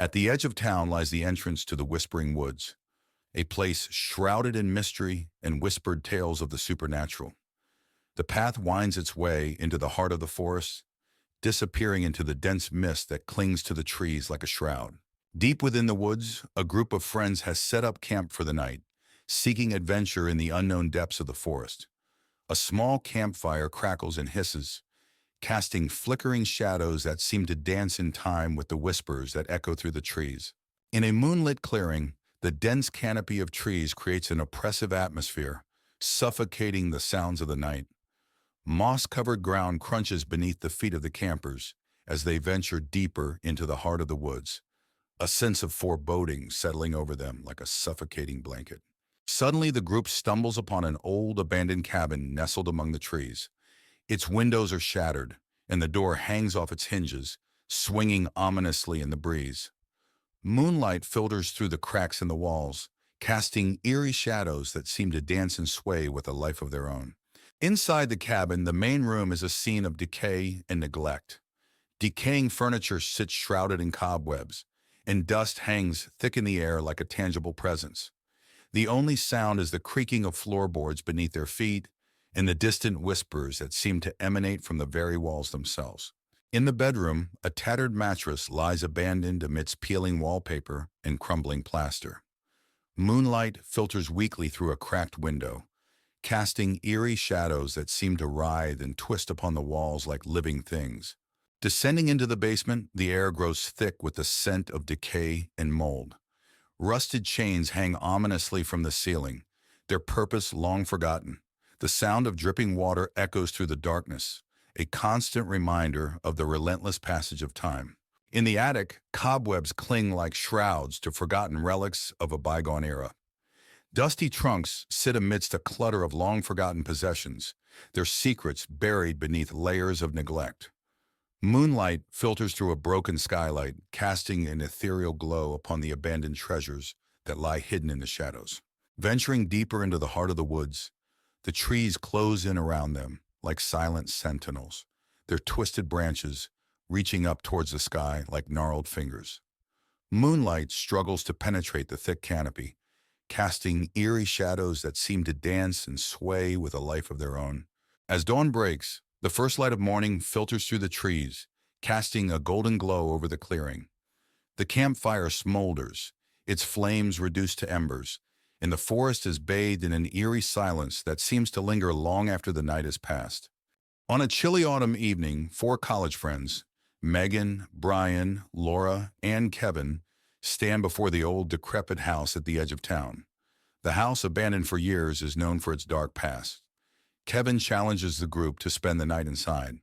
At the edge of town lies the entrance to the Whispering Woods, a place shrouded in mystery and whispered tales of the supernatural. The path winds its way into the heart of the forest, disappearing into the dense mist that clings to the trees like a shroud. Deep within the woods, a group of friends has set up camp for the night, seeking adventure in the unknown depths of the forest. A small campfire crackles and hisses, casting flickering shadows that seem to dance in time with the whispers that echo through the trees. In a moonlit clearing, the dense canopy of trees creates an oppressive atmosphere, suffocating the sounds of the night. Moss-covered ground crunches beneath the feet of the campers as they venture deeper into the heart of the woods, a sense of foreboding settling over them like a suffocating blanket. Suddenly, the group stumbles upon an old abandoned cabin nestled among the trees. Its windows are shattered, and the door hangs off its hinges, swinging ominously in the breeze. Moonlight filters through the cracks in the walls, casting eerie shadows that seem to dance and sway with a life of their own. Inside the cabin, the main room is a scene of decay and neglect. Decaying furniture sits shrouded in cobwebs, and dust hangs thick in the air like a tangible presence. The only sound is the creaking of floorboards beneath their feet and the distant whispers that seem to emanate from the very walls themselves. In the bedroom, a tattered mattress lies abandoned amidst peeling wallpaper and crumbling plaster. Moonlight filters weakly through a cracked window, casting eerie shadows that seem to writhe and twist upon the walls like living things. Descending into the basement, the air grows thick with the scent of decay and mold. Rusted chains hang ominously from the ceiling, their purpose long forgotten. The sound of dripping water echoes through the darkness, a constant reminder of the relentless passage of time. In the attic, cobwebs cling like shrouds to forgotten relics of a bygone era. Dusty trunks sit amidst a clutter of long-forgotten possessions, their secrets buried beneath layers of neglect. Moonlight filters through a broken skylight, casting an ethereal glow upon the abandoned treasures that lie hidden in the shadows. Venturing deeper into the heart of the woods, the trees close in around them like silent sentinels, their twisted branches reaching up towards the sky like gnarled fingers. Moonlight struggles to penetrate the thick canopy, casting eerie shadows that seem to dance and sway with a life of their own. As dawn breaks, the first light of morning filters through the trees, casting a golden glow over the clearing. The campfire smolders, its flames reduced to embers, and the forest is bathed in an eerie silence that seems to linger long after the night has passed. On a chilly autumn evening, four college friends, Megan, Brian, Laura, and Kevin, stand before the old decrepit house at the edge of town. The house, abandoned for years, is known for its dark past. Kevin challenges the group to spend the night inside.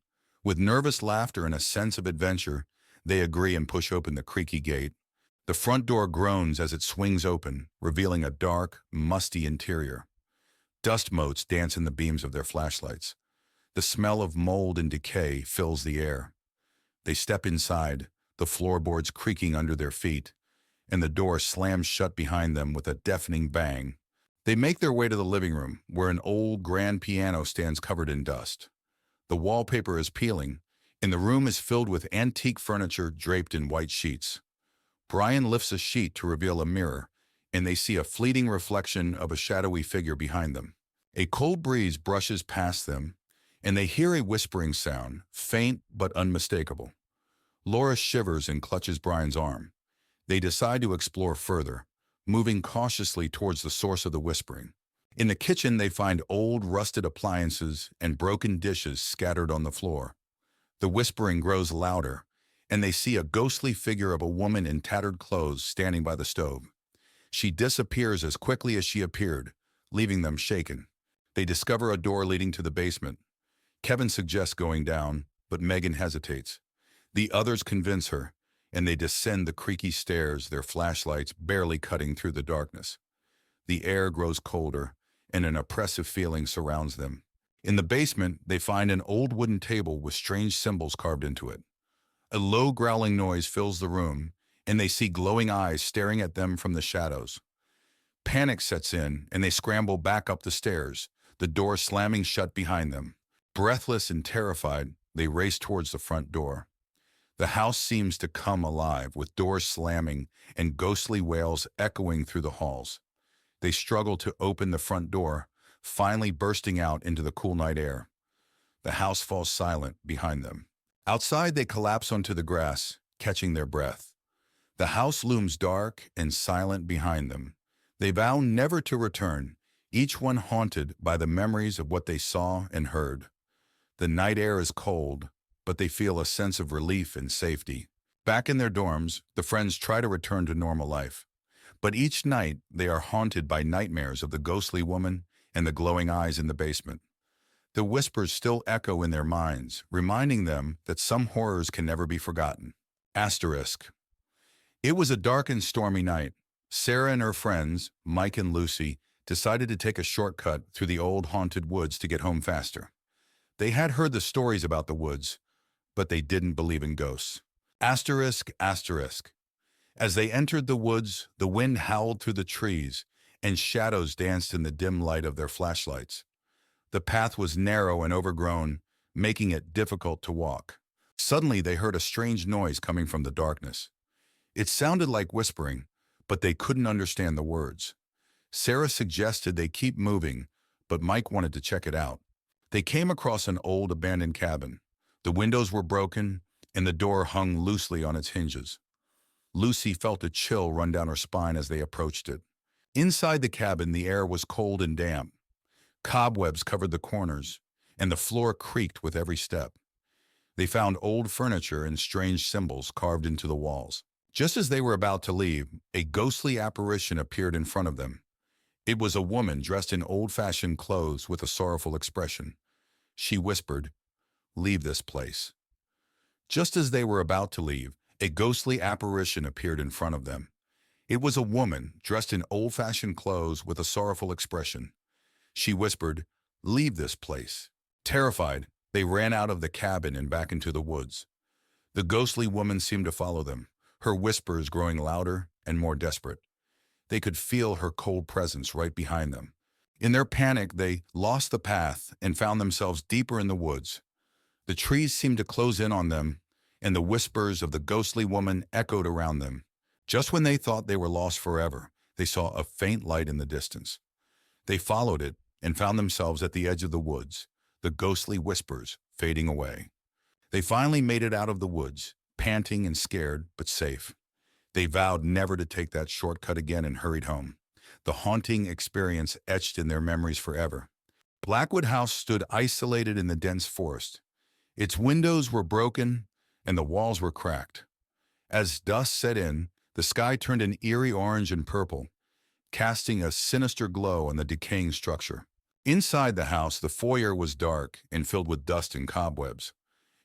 With nervous laughter and a sense of adventure, they agree and push open the creaky gate. The front door groans as it swings open, revealing a dark, musty interior. Dust motes dance in the beams of their flashlights. The smell of mold and decay fills the air. They step inside, the floorboards creaking under their feet, and the door slams shut behind them with a deafening bang. They make their way to the living room, where an old grand piano stands covered in dust. The wallpaper is peeling, and the room is filled with antique furniture draped in white sheets. Brian lifts a sheet to reveal a mirror, and they see a fleeting reflection of a shadowy figure behind them. A cold breeze brushes past them, and they hear a whispering sound, faint but unmistakable. Laura shivers and clutches Brian's arm. They decide to explore further, moving cautiously towards the source of the whispering. In the kitchen, they find old, rusted appliances and broken dishes scattered on the floor. The whispering grows louder, and they see a ghostly figure of a woman in tattered clothes standing by the stove. She disappears as quickly as she appeared, leaving them shaken. They discover a door leading to the basement. Kevin suggests going down, but Megan hesitates. The others convince her, and they descend the creaky stairs, their flashlights barely cutting through the darkness. The air grows colder, and an oppressive feeling surrounds them. In the basement, they find an old wooden table with strange symbols carved into it. A low growling noise fills the room, and they see glowing eyes staring at them from the shadows. Panic sets in, and they scramble back up the stairs, the door slamming shut behind them. Breathless and terrified, they race towards the front door. The house seems to come alive, with doors slamming and ghostly wails echoing through the halls. They struggle to open the front door, finally bursting out into the cool night air. The house falls silent behind them. Outside, they collapse onto the grass, catching their breath. The house looms dark and silent behind them. They vow never to return, each one haunted by the memories of what they saw and heard. The night air is cold, but they feel a sense of relief and safety. Back in their dorms, the friends try to return to normal life. But each night, they are haunted by nightmares of the ghostly woman and the glowing eyes in the basement. The whispers still echo in their minds, reminding them that some horrors can never be forgotten. Asterisk. It was a dark and stormy night. Sarah and her friends, Mike and Lucy, decided to take a shortcut through the old haunted woods to get home faster. They had heard the stories about the woods, but they didn't believe in ghosts. Asterisk, asterisk. As they entered the woods, the wind howled through the trees, and shadows danced in the dim light of their flashlights. The path was narrow and overgrown, making it difficult to walk. Suddenly, they heard a strange noise coming from the darkness. It sounded like whispering, but they couldn't understand the words. Sarah suggested they keep moving, but Mike wanted to check it out. They came across an old abandoned cabin. The windows were broken, and the door hung loosely on its hinges. Lucy felt a chill run down her spine as they approached it. Inside the cabin, the air was cold and damp. Cobwebs covered the corners, and the floor creaked with every step. They found old furniture and strange symbols carved into the walls. Just as they were about to leave, a ghostly apparition appeared in front of them. It was a woman dressed in old-fashioned clothes with a sorrowful expression. She whispered, "Leave this place." Just as they were about to leave, a ghostly apparition appeared in front of them. It was a woman dressed in old-fashioned clothes with a sorrowful expression. She whispered, "Leave this place." Terrified, they ran out of the cabin and back into the woods. The ghostly woman seemed to follow them, her whispers growing louder and more desperate. They could feel her cold presence right behind them. In their panic, they lost the path and found themselves deeper in the woods. The trees seemed to close in on them, and the whispers of the ghostly woman echoed around them. Just when they thought they were lost forever, they saw a faint light in the distance. They followed it and found themselves at the edge of the woods, the ghostly whispers fading away. They finally made it out of the woods, panting and scared, but safe. They vowed never to take that shortcut again and hurried home, the haunting experience etched in their memories forever. Blackwood House stood isolated in the dense forest. Its windows were broken and the walls were cracked. As dusk set in, the sky turned an eerie orange and purple, casting a sinister glow on the decaying structure. Inside the house, the foyer was dark and filled with dust and cobwebs.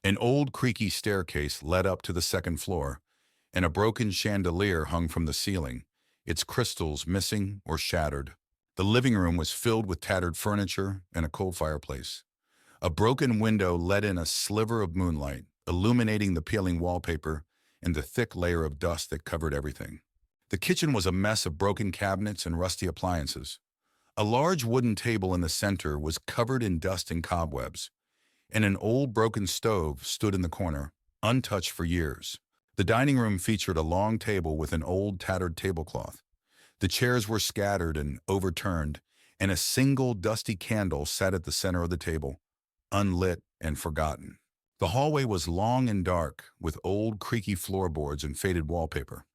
An old creaky staircase led up to the second floor, and a broken chandelier hung from the ceiling, its crystals missing or shattered. The living room was filled with tattered furniture and a cold fireplace. A broken window let in a sliver of moonlight, illuminating the peeling wallpaper and the thick layer of dust that covered everything. The kitchen was a mess of broken cabinets and rusty appliances. A large wooden table in the center was covered in dust and cobwebs, and an old broken stove stood in the corner, untouched for years. The dining room featured a long table with an old tattered tablecloth. The chairs were scattered and overturned, and a single dusty candle sat at the center of the table, unlit and forgotten. The hallway was long and dark, with old creaky floorboards and faded wallpaper.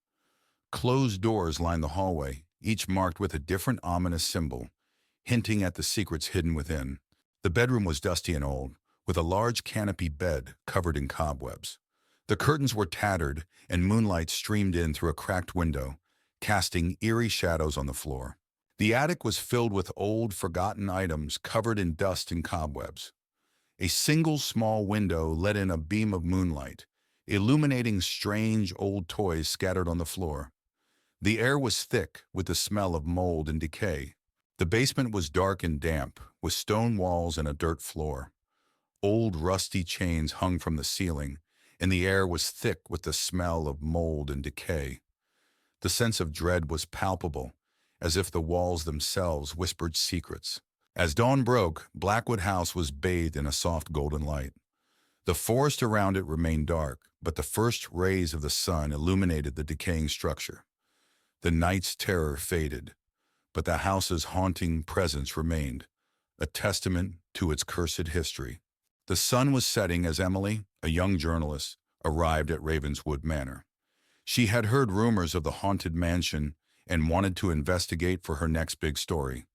Closed doors lined the hallway, each marked with a different ominous symbol, hinting at the secrets hidden within. The bedroom was dusty and old, with a large canopy bed covered in cobwebs. The curtains were tattered, and moonlight streamed in through a cracked window, casting eerie shadows on the floor. The attic was filled with old, forgotten items covered in dust and cobwebs. A single small window let in a beam of moonlight, illuminating strange old toys scattered on the floor. The air was thick with the smell of mold and decay. The basement was dark and damp, with stone walls and a dirt floor. Old rusty chains hung from the ceiling, and the air was thick with the smell of mold and decay. The sense of dread was palpable, as if the walls themselves whispered secrets. As dawn broke, Blackwood House was bathed in a soft golden light. The forest around it remained dark, but the first rays of the sun illuminated the decaying structure. The night's terror faded, but the house's haunting presence remained, a testament to its cursed history. The sun was setting as Emily, a young journalist, arrived at Ravenswood Manor. She had heard rumors of the haunted mansion and wanted to investigate for her next big story.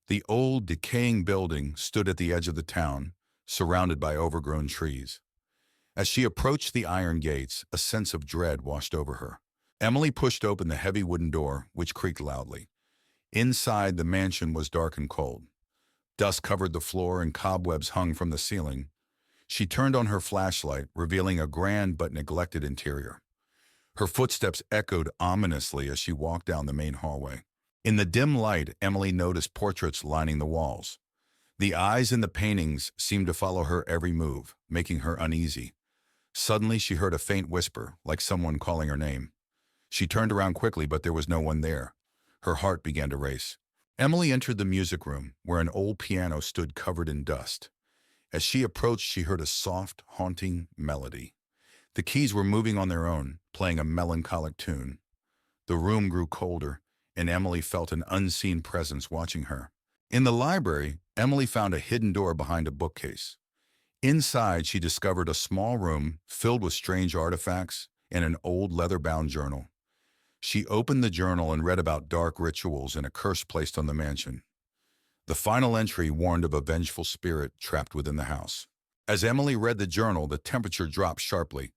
The old, decaying building stood at the edge of the town, surrounded by overgrown trees. As she approached the iron gates, a sense of dread washed over her. Emily pushed open the heavy wooden door, which creaked loudly. Inside, the mansion was dark and cold. Dust covered the floor and cobwebs hung from the ceiling. She turned on her flashlight, revealing a grand but neglected interior. Her footsteps echoed ominously as she walked down the main hallway. In the dim light, Emily noticed portraits lining the walls. The eyes in the paintings seemed to follow her every move, making her uneasy. Suddenly, she heard a faint whisper, like someone calling her name. She turned around quickly, but there was no one there. Her heart began to race. Emily entered the music room, where an old piano stood covered in dust. As she approached, she heard a soft, haunting melody. The keys were moving on their own, playing a melancholic tune. The room grew colder, and Emily felt an unseen presence watching her. In the library, Emily found a hidden door behind a bookcase. Inside, she discovered a small room filled with strange artifacts and an old leather-bound journal. She opened the journal and read about dark rituals and a curse placed on the mansion. The final entry warned of a vengeful spirit trapped within the house. As Emily read the journal, the temperature dropped sharply.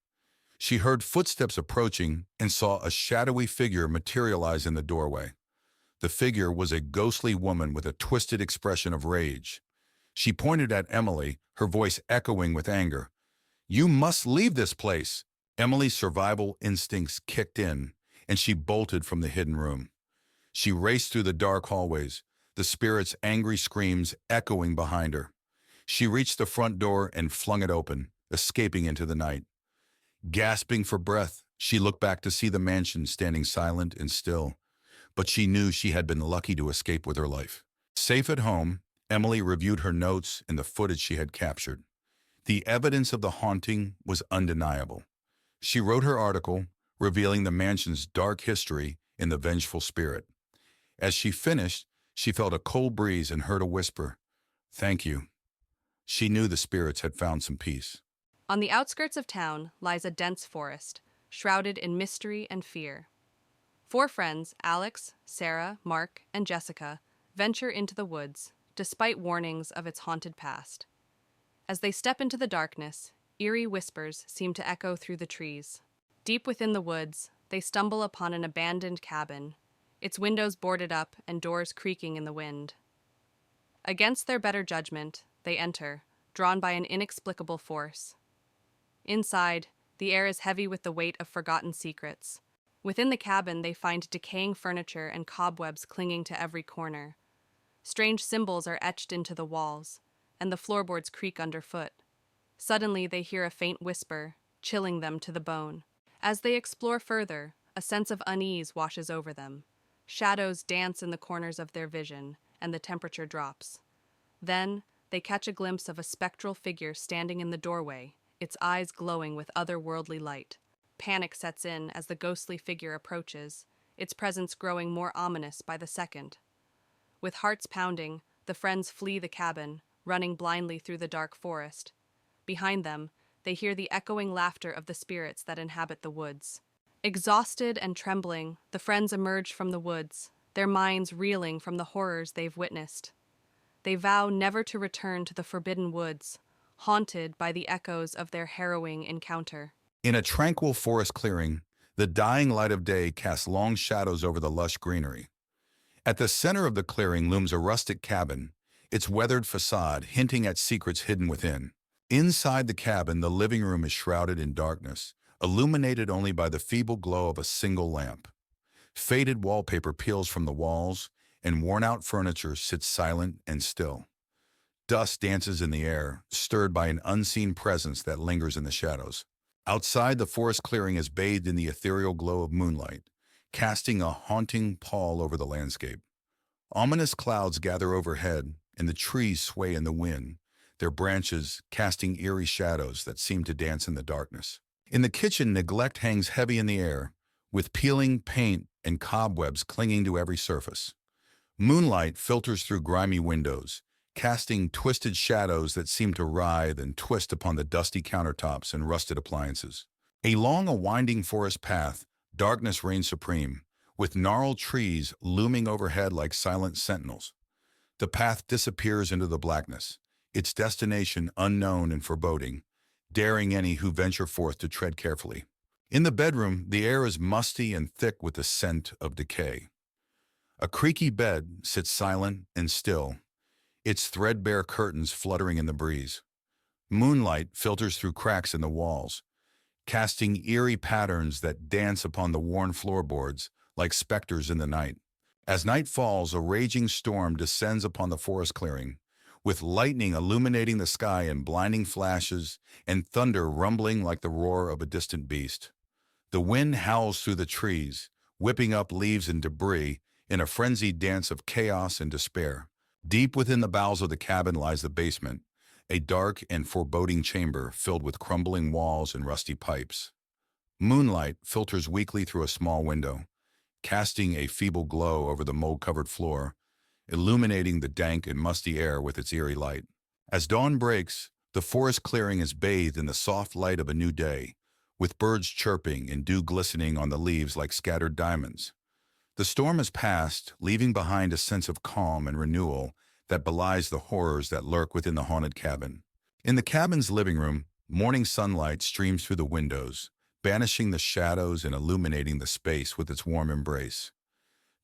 She heard footsteps approaching and saw a shadowy figure materialize in the doorway. The figure was a ghostly woman with a twisted expression of rage. She pointed at Emily, her voice echoing with anger. "You must leave this place!" Emily's survival instincts kicked in, and she bolted from the hidden room. She raced through the dark hallways, the spirit's angry screams echoing behind her. She reached the front door and flung it open, escaping into the night. Gasping for breath, she looked back to see the mansion standing silent and still, but she knew she had been lucky to escape with her life. Safe at home, Emily reviewed her notes and the footage she had captured. The evidence of the haunting was undeniable. She wrote her article, revealing the mansion's dark history and the vengeful spirit. As she finished, she felt a cold breeze and heard a whisper, "Thank you." She knew the spirits had found some peace. On the outskirts of town lies a dense forest, shrouded in mystery and fear. Four friends, Alex, Sarah, Mark, and Jessica, venture into the woods, despite warnings of its haunted past. As they step into the darkness, eerie whispers seem to echo through the trees. Deep within the woods, they stumble upon an abandoned cabin, its windows boarded up and doors creaking in the wind. Against their better judgment, they enter, drawn by an inexplicable force. Inside, the air is heavy with the weight of forgotten secrets. Within the cabin, they find decaying furniture and cobwebs clinging to every corner. Strange symbols are etched into the walls, and the floorboards creak underfoot. Suddenly, they hear a faint whisper, chilling them to the bone. As they explore further, a sense of unease washes over them. Shadows dance in the corners of their vision, and the temperature drops. Then, they catch a glimpse of a spectral figure standing in the doorway, its eyes glowing with otherworldly light. Panic sets in as the ghostly figure approaches, its presence growing more ominous by the second. With hearts pounding, the friends flee the cabin, running blindly through the dark forest. Behind them, they hear the echoing laughter of the spirits that inhabit the woods. Exhausted and trembling, the friends emerge from the woods, their minds reeling from the horrors they've witnessed. They vow never to return to the forbidden woods, haunted by the echoes of their harrowing encounter. In a tranquil forest clearing, the dying light of day casts long shadows over the lush greenery. At the center of the clearing looms a rustic cabin, its weathered facade hinting at secrets hidden within. Inside the cabin, the living room is shrouded in darkness, illuminated only by the feeble glow of a single lamp. Faded wallpaper peels from the walls, and worn-out furniture sits silent and still. Dust dances in the air, stirred by an unseen presence that lingers in the shadows. Outside, the forest clearing is bathed in the ethereal glow of moonlight, casting a haunting pall over the landscape. Ominous clouds gather overhead, and the trees sway in the wind, their branches casting eerie shadows that seem to dance in the darkness. In the kitchen, neglect hangs heavy in the air, with peeling paint and cobwebs clinging to every surface. Moonlight filters through grimy windows, casting twisted shadows that seem to writhe and twist upon the dusty countertops and rusted appliances. Along a winding forest path, darkness reigns supreme, with gnarled trees looming overhead like silent sentinels. The path disappears into the blackness, its destination unknown and foreboding, daring any who venture forth to tread carefully. In the bedroom, the air is musty and thick with the scent of decay. A creaky bed sits silent and still, its threadbare curtains fluttering in the breeze. Moonlight filters through cracks in the walls, casting eerie patterns that dance upon the worn floorboards like specters in the night. As night falls, a raging storm descends upon the forest clearing, with lightning illuminating the sky in blinding flashes and thunder rumbling like the roar of a distant beast. The wind howls through the trees, whipping up leaves and debris in a frenzied dance of chaos and despair. Deep within the bowels of the cabin lies the basement, a dark and foreboding chamber filled with crumbling walls and rusty pipes. Moonlight filters weakly through a small window, casting a feeble glow over the mold-covered floor, illuminating the dank and musty air with its eerie light. As dawn breaks, the forest clearing is bathed in the soft light of a new day, with birds chirping and dew glistening on the leaves like scattered diamonds. The storm has passed, leaving behind a sense of calm and renewal that belies the horrors that lurk within the haunted cabin. In the cabin's living room, morning sunlight streams through the windows, banishing the shadows and illuminating the space with its warm embrace.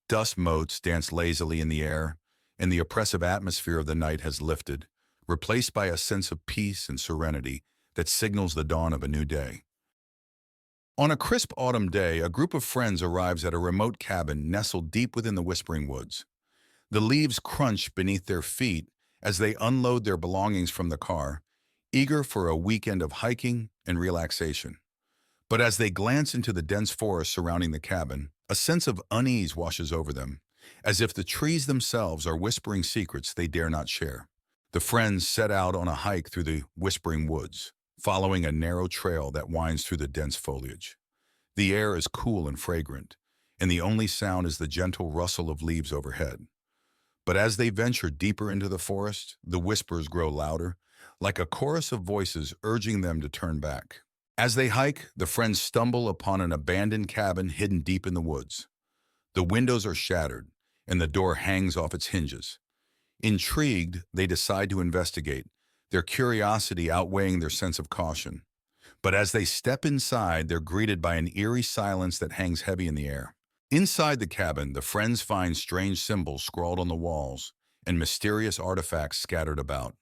Dust motes dance lazily in the air, and the oppressive atmosphere of the night has lifted, replaced by a sense of peace and serenity that signals the dawn of a new day. On a crisp autumn day, a group of friends arrives at a remote cabin nestled deep within the whispering woods. The leaves crunch beneath their feet as they unload their belongings from the car, eager for a weekend of hiking and relaxation. But as they glance into the dense forest surrounding the cabin, a sense of unease washes over them, as if the trees themselves are whispering secrets they dare not share. The friends set out on a hike through the whispering woods, following a narrow trail that winds through the dense foliage. The air is cool and fragrant, and the only sound is the gentle rustle of leaves overhead. But as they venture deeper into the forest, the whispers grow louder, like a chorus of voices urging them to turn back. As they hike, the friends stumble upon an abandoned cabin hidden deep in the woods. The windows are shattered, and the door hangs off its hinges. Intrigued, they decide to investigate, their curiosity outweighing their sense of caution. But as they step inside, they're greeted by an eerie silence that hangs heavy in the air. Inside the cabin, the friends find strange symbols scrawled on the walls and mysterious artifacts scattered about.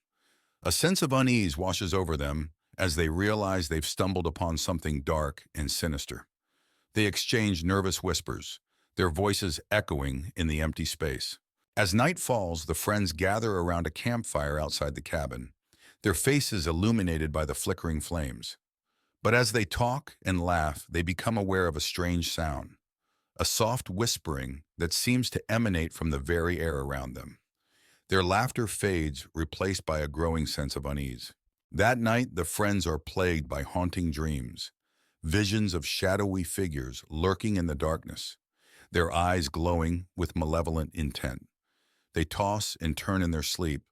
A sense of unease washes over them as they realize they've stumbled upon something dark and sinister. They exchange nervous whispers, their voices echoing in the empty space. As night falls, the friends gather around a campfire outside the cabin, their faces illuminated by the flickering flames. But as they talk and laugh, they become aware of a strange sound, a soft whispering that seems to emanate from the very air around them. Their laughter fades, replaced by a growing sense of unease. That night, the friends are plagued by haunting dreams, visions of shadowy figures lurking in the darkness, their eyes glowing with malevolent intent. They toss and turn in their sleep,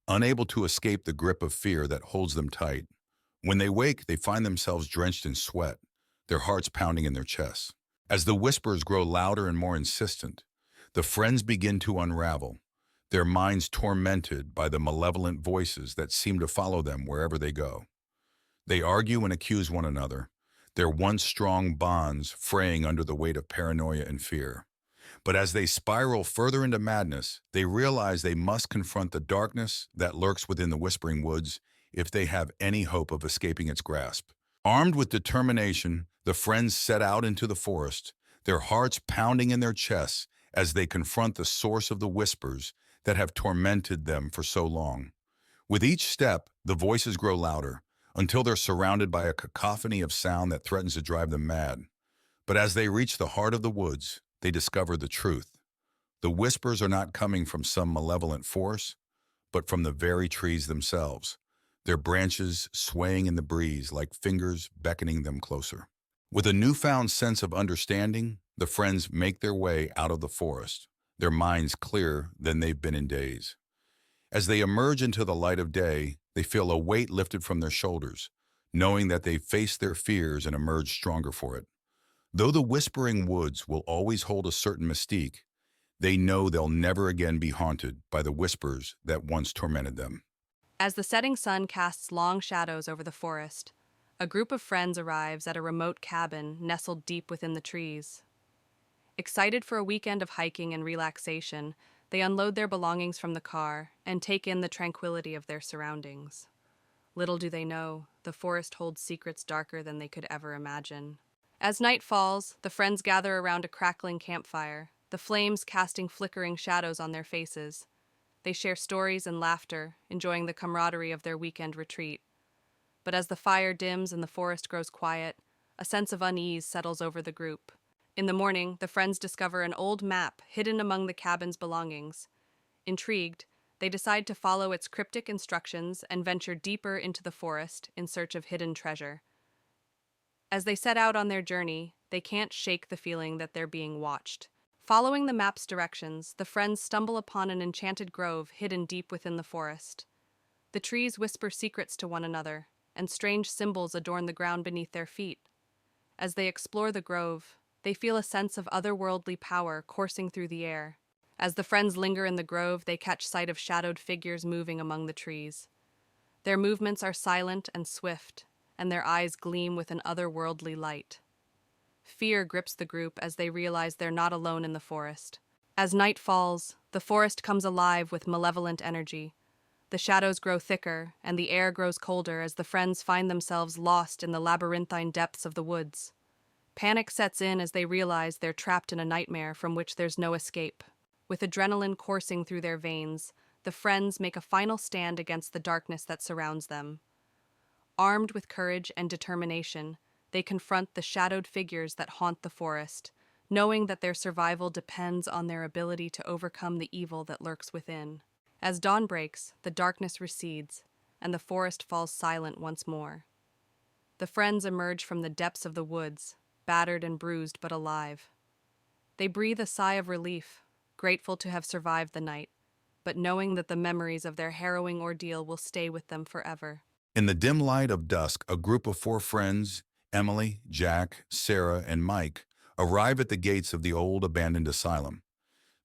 unable to escape the grip of fear that holds them tight. When they wake, they find themselves drenched in sweat, their hearts pounding in their chests. As the whispers grow louder and more insistent, the friends begin to unravel, their minds tormented by the malevolent voices that seem to follow them wherever they go. They argue and accuse one another, their once strong bonds fraying under the weight of paranoia and fear. But as they spiral further into madness, they realize they must confront the darkness that lurks within the whispering woods if they have any hope of escaping its grasp. Armed with determination, the friends set out into the forest, their hearts pounding in their chests as they confront the source of the whispers that have tormented them for so long. With each step, the voices grow louder, until they're surrounded by a cacophony of sound that threatens to drive them mad. But as they reach the heart of the woods, they discover the truth. The whispers are not coming from some malevolent force, but from the very trees themselves. their branches swaying in the breeze like fingers beckoning them closer. With a newfound sense of understanding, the friends make their way out of the forest, their minds clearer than they've been in days. As they emerge into the light of day, they feel a weight lifted from their shoulders, knowing that they've faced their fears and emerged stronger for it. Though the Whispering Woods will always hold a certain mystique, they know they'll never again be haunted by the whispers that once tormented them. As the setting sun casts long shadows over the forest, a group of friends arrives at a remote cabin nestled deep within the trees. Excited for a weekend of hiking and relaxation, they unload their belongings from the car and take in the tranquility of their surroundings. Little do they know, the forest holds secrets darker than they could ever imagine. As night falls, the friends gather around a crackling campfire, the flames casting flickering shadows on their faces. They share stories and laughter, enjoying the camaraderie of their weekend retreat. But as the fire dims and the forest grows quiet, a sense of unease settles over the group. In the morning, the friends discover an old map hidden among the cabin's belongings. Intrigued, they decide to follow its cryptic instructions and venture deeper into the forest in search of hidden treasure. As they set out on their journey, they can't shake the feeling that they're being watched. Following the map's directions, the friends stumble upon an enchanted grove hidden deep within the forest. The trees whisper secrets to one another, and strange symbols adorn the ground beneath their feet. As they explore the grove, they feel a sense of otherworldly power coursing through the air. As the friends linger in the grove, they catch sight of shadowed figures moving among the trees. Their movements are silent and swift, and their eyes gleam with an otherworldly light. Fear grips the group as they realize they're not alone in the forest. As night falls, the forest comes alive with malevolent energy. The shadows grow thicker, and the air grows colder as the friends find themselves lost in the labyrinthine depths of the woods. Panic sets in as they realize they're trapped in a nightmare from which there's no escape. With adrenaline coursing through their veins, the friends make a final stand against the darkness that surrounds them. Armed with courage and determination, they confront the shadowed figures that haunt the forest, knowing that their survival depends on their ability to overcome the evil that lurks within. As dawn breaks, the darkness recedes, and the forest falls silent once more. The friends emerge from the depths of the woods, battered and bruised but alive. They breathe a sigh of relief, grateful to have survived the night, but knowing that the memories of their harrowing ordeal will stay with them forever. In the dim light of dusk, a group of four friends, Emily, Jack, Sarah, and Mike, arrive at the gates of the old abandoned asylum.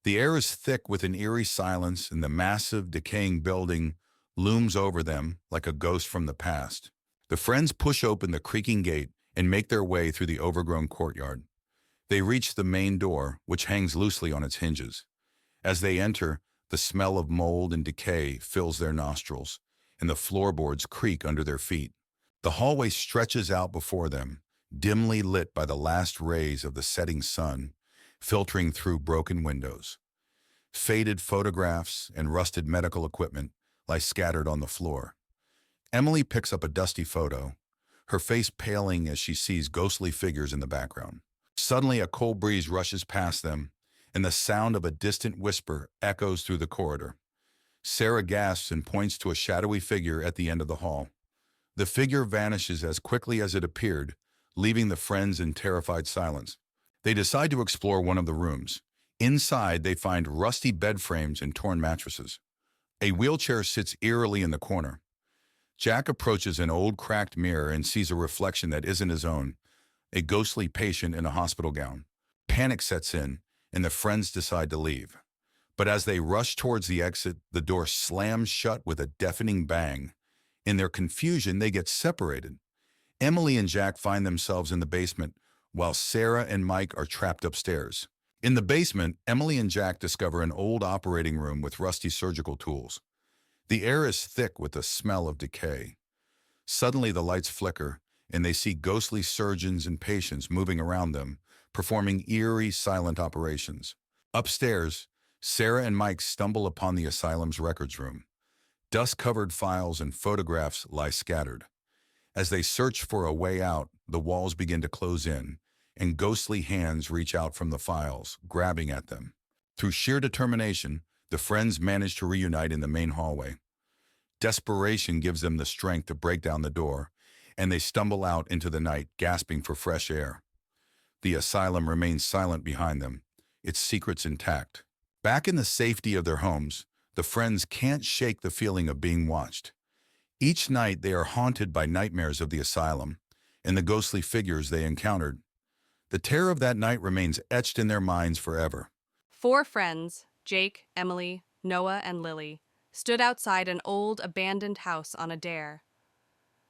The air is thick with an eerie silence, and the massive, decaying building looms over them like a ghost from the past. The friends push open the creaking gate and make their way through the overgrown courtyard. They reach the main door, which hangs loosely on its hinges. As they enter, the smell of mold and decay fills their nostrils, and the floorboards creak under their feet. The hallway stretches out before them, dimly lit by the last rays of the setting sun, filtering through broken windows. Faded photographs and rusted medical equipment lie scattered on the floor. Emily picks up a dusty photo, her face paling as she sees ghostly figures in the background. Suddenly, a cold breeze rushes past them, and the sound of a distant whisper echoes through the corridor. Sarah gasps and points to a shadowy figure at the end of the hall. The figure vanishes as quickly as it appeared, leaving the friends in terrified silence. They decide to explore one of the rooms. Inside, they find rusty bed frames and torn mattresses. A wheelchair sits eerily in the corner. Jack approaches an old cracked mirror and sees a reflection that isn't his own, a ghostly patient in a hospital gown. Panic sets in, and the friends decide to leave. But as they rush towards the exit, the door slams shut with a deafening bang. In their confusion, they get separated. Emily and Jack find themselves in the basement, while Sarah and Mike are trapped upstairs. In the basement, Emily and Jack discover an old operating room with rusty surgical tools. The air is thick with the smell of decay. Suddenly, the lights flicker, and they see ghostly surgeons and patients moving around them, performing eerie, silent operations. Upstairs, Sarah and Mike stumble upon the asylum's records room. Dust-covered files and photographs lie scattered. As they search for a way out, the walls begin to close in, and ghostly hands reach out from the files, grabbing at them. Through sheer determination, the friends manage to reunite in the main hallway. Desperation gives them the strength to break down the door, and they stumble out into the night, gasping for fresh air. The asylum remains silent behind them, its secrets intact. Back in the safety of their homes, the friends can't shake the feeling of being watched. Each night they are haunted by nightmares of the asylum and the ghostly figures they encountered. The terror of that night remains etched in their minds forever. Four friends, Jake, Emily, Noah, and Lily, stood outside an old, abandoned house on a dare.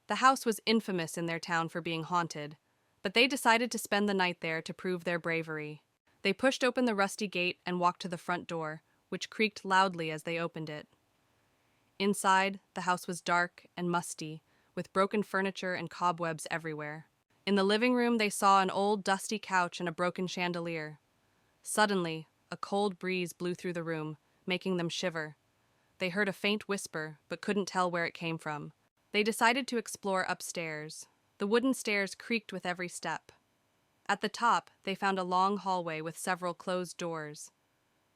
The house was infamous in their town for being haunted, but they decided to spend the night there to prove their bravery. They pushed open the rusty gate and walked to the front door, which creaked loudly as they opened it. Inside, the house was dark and musty, with broken furniture and cobwebs everywhere. In the living room, they saw an old, dusty couch and a broken chandelier. Suddenly, a cold breeze blew through the room, making them shiver. They heard a faint whisper, but couldn't tell where it came from. They decided to explore upstairs. The wooden stairs creaked with every step. At the top, they found a long hallway with several closed doors.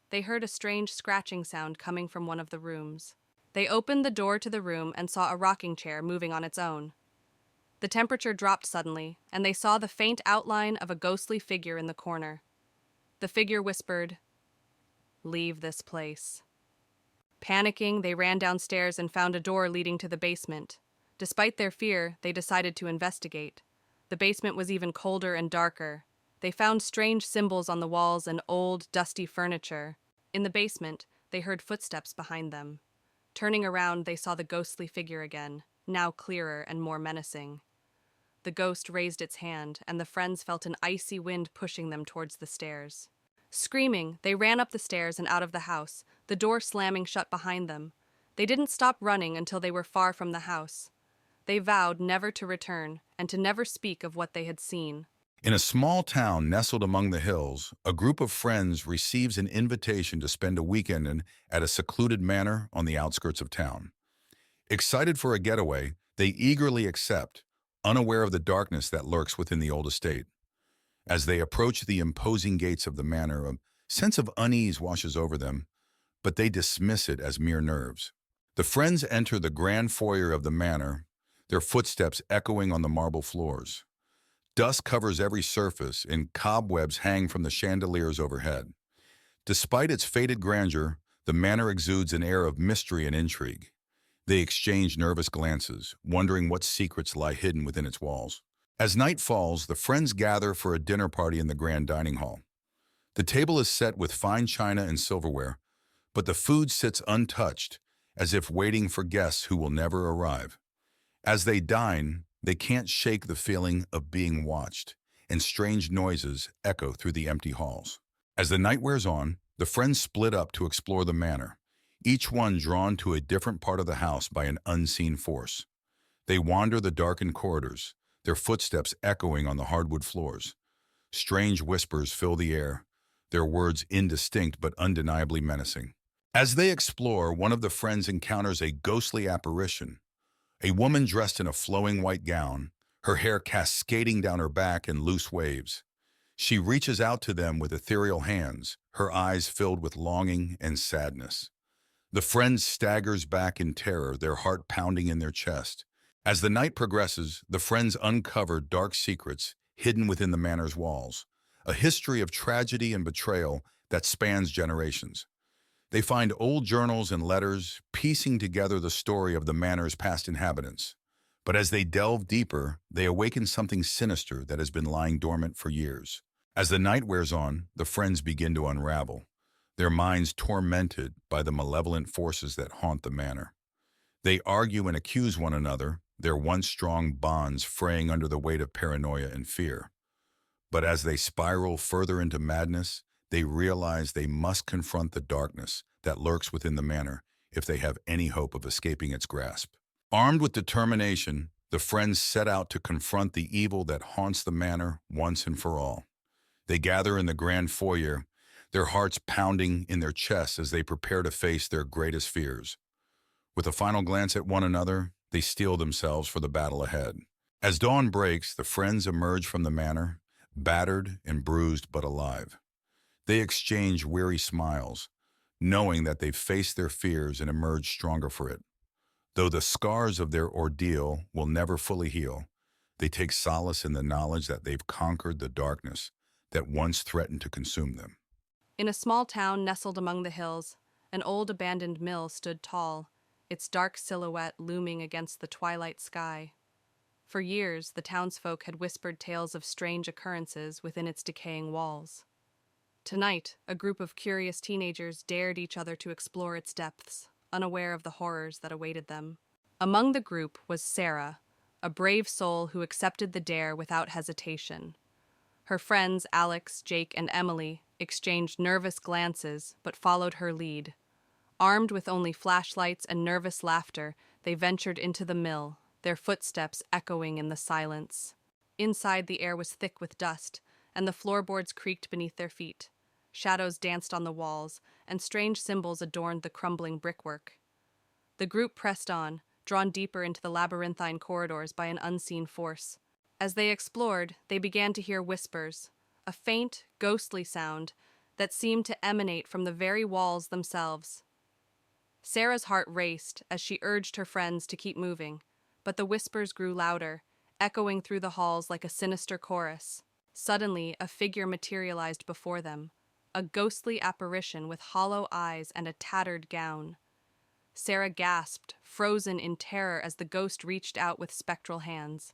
They heard a strange scratching sound coming from one of the rooms. They opened the door to the room and saw a rocking chair moving on its own. The temperature dropped suddenly, and they saw the faint outline of a ghostly figure in the corner. The figure whispered, "Leave this place." Panicking, they ran downstairs and found a door leading to the basement. Despite their fear, they decided to investigate. The basement was even colder and darker. They found strange symbols on the walls and old, dusty furniture. In the basement, they heard footsteps behind them. Turning around, they saw the ghostly figure again, now clearer and more menacing. The ghost raised its hand, and the friends felt an icy wind pushing them towards the stairs. Screaming, they ran up the stairs and out of the house, the door slamming shut behind them. They didn't stop running until they were far from the house. They vowed never to return and to never speak of what they had seen. In a small town nestled among the hills, a group of friends receives an invitation to spend a weekend at a secluded manor on the outskirts of town. Excited for a getaway, they eagerly accept, unaware of the darkness that lurks within the old estate. As they approach the imposing gates of the manor, a sense of unease washes over them, but they dismiss it as mere nerves. The friends enter the grand foyer of the manor, their footsteps echoing on the marble floors. Dust covers every surface, and cobwebs hang from the chandeliers overhead. Despite its faded grandeur, the manor exudes an air of mystery and intrigue. They exchange nervous glances, wondering what secrets lie hidden within its walls. As night falls, the friends gather for a dinner party in the grand dining hall. The table is set with fine china and silverware, but the food sits untouched, as if waiting for guests who will never arrive. As they dine, they can't shake the feeling of being watched, and strange noises echo through the empty halls. As the night wears on, the friends split up to explore the manor, each one drawn to a different part of the house by an unseen force. They wander the darkened corridors, their footsteps echoing on the hardwood floors. Strange whispers fill the air, their words indistinct but undeniably menacing. As they explore, one of the friends encounters a ghostly apparition. A woman dressed in a flowing white gown, her hair cascading down her back in loose waves. She reaches out to them with ethereal hands, her eyes filled with longing and sadness. The friend staggers back in terror, their heart pounding in their chest. As the night progresses, the friends uncover dark secrets hidden within the manor's walls, a history of tragedy and betrayal that spans generations. They find old journals and letters, piecing together the story of the manor's past inhabitants. But as they delve deeper, they awaken something sinister that has been lying dormant for years. As the night wears on, the friends begin to unravel, their minds tormented by the malevolent forces that haunt the manor. They argue and accuse one another, their once strong bonds fraying under the weight of paranoia and fear. But as they spiral further into madness, they realize they must confront the darkness that lurks within the manor if they have any hope of escaping its grasp. Armed with determination, the friends set out to confront the evil that haunts the manor once and for all. They gather in the grand foyer, their hearts pounding in their chests as they prepare to face their greatest fears. With a final glance at one another, they steel themselves for the battle ahead. As dawn breaks, the friends emerge from the manor, battered and bruised but alive. They exchange weary smiles, knowing that they've faced their fears and emerged stronger for it. Though the scars of their ordeal will never fully heal, they take solace in the knowledge that they've conquered the darkness that once threatened to consume them. In a small town nestled among the hills, an old abandoned mill stood tall, its dark silhouette looming against the twilight sky. For years, the townsfolk had whispered tales of strange occurrences within its decaying walls. Tonight, a group of curious teenagers dared each other to explore its depths, unaware of the horrors that awaited them. Among the group was Sarah, a brave soul who accepted the dare without hesitation. Her friends, Alex, Jake, and Emily, exchanged nervous glances but followed her lead. Armed with only flashlights and nervous laughter, they ventured into the mill, their footsteps echoing in the silence. Inside, the air was thick with dust, and the floorboards creaked beneath their feet. Shadows danced on the walls, and strange symbols adorned the crumbling brickwork. The group pressed on, drawn deeper into the labyrinthine corridors by an unseen force. As they explored, they began to hear whispers, a faint, ghostly sound that seemed to emanate from the very walls themselves. Sarah's heart raced as she urged her friends to keep moving, but the whispers grew louder, echoing through the halls like a sinister chorus. Suddenly, a figure materialized before them, a ghostly apparition with hollow eyes and a tattered gown. Sarah gasped, frozen in terror as the ghost reached out with spectral hands.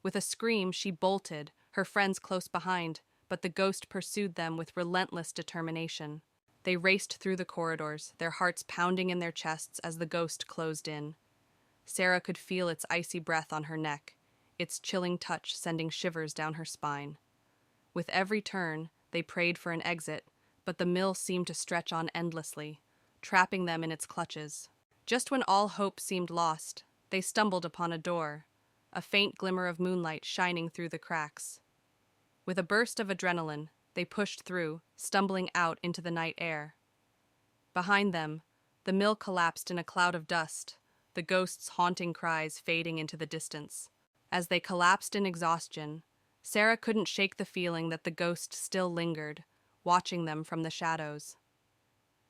With a scream, she bolted, her friends close behind, but the ghost pursued them with relentless determination. They raced through the corridors, their hearts pounding in their chests as the ghost closed in. Sarah could feel its icy breath on her neck, its chilling touch sending shivers down her spine. With every turn, they prayed for an exit, but the mill seemed to stretch on endlessly, trapping them in its clutches. Just when all hope seemed lost, they stumbled upon a door, a faint glimmer of moonlight shining through the cracks. With a burst of adrenaline, they pushed through, stumbling out into the night air. Behind them, the mill collapsed in a cloud of dust, the ghost's haunting cries fading into the distance. As they collapsed in exhaustion, Sarah couldn't shake the feeling that the ghost still lingered, watching them from the shadows.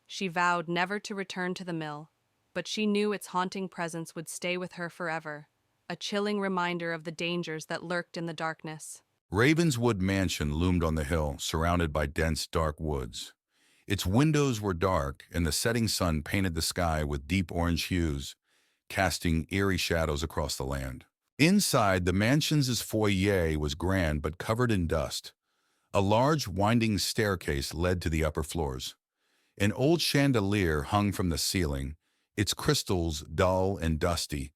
She vowed never to return to the mill, but she knew its haunting presence would stay with her forever, a chilling reminder of the dangers that lurked in the darkness. Ravenswood Mansion loomed on the hill, surrounded by dense, dark woods. Its windows were dark, and the setting sun painted the sky with deep orange hues, casting eerie shadows across the land. Inside, the mansion's foyer was grand but covered in dust. A large, winding staircase led to the upper floors. An old chandelier hung from the ceiling, its crystals dull and dusty,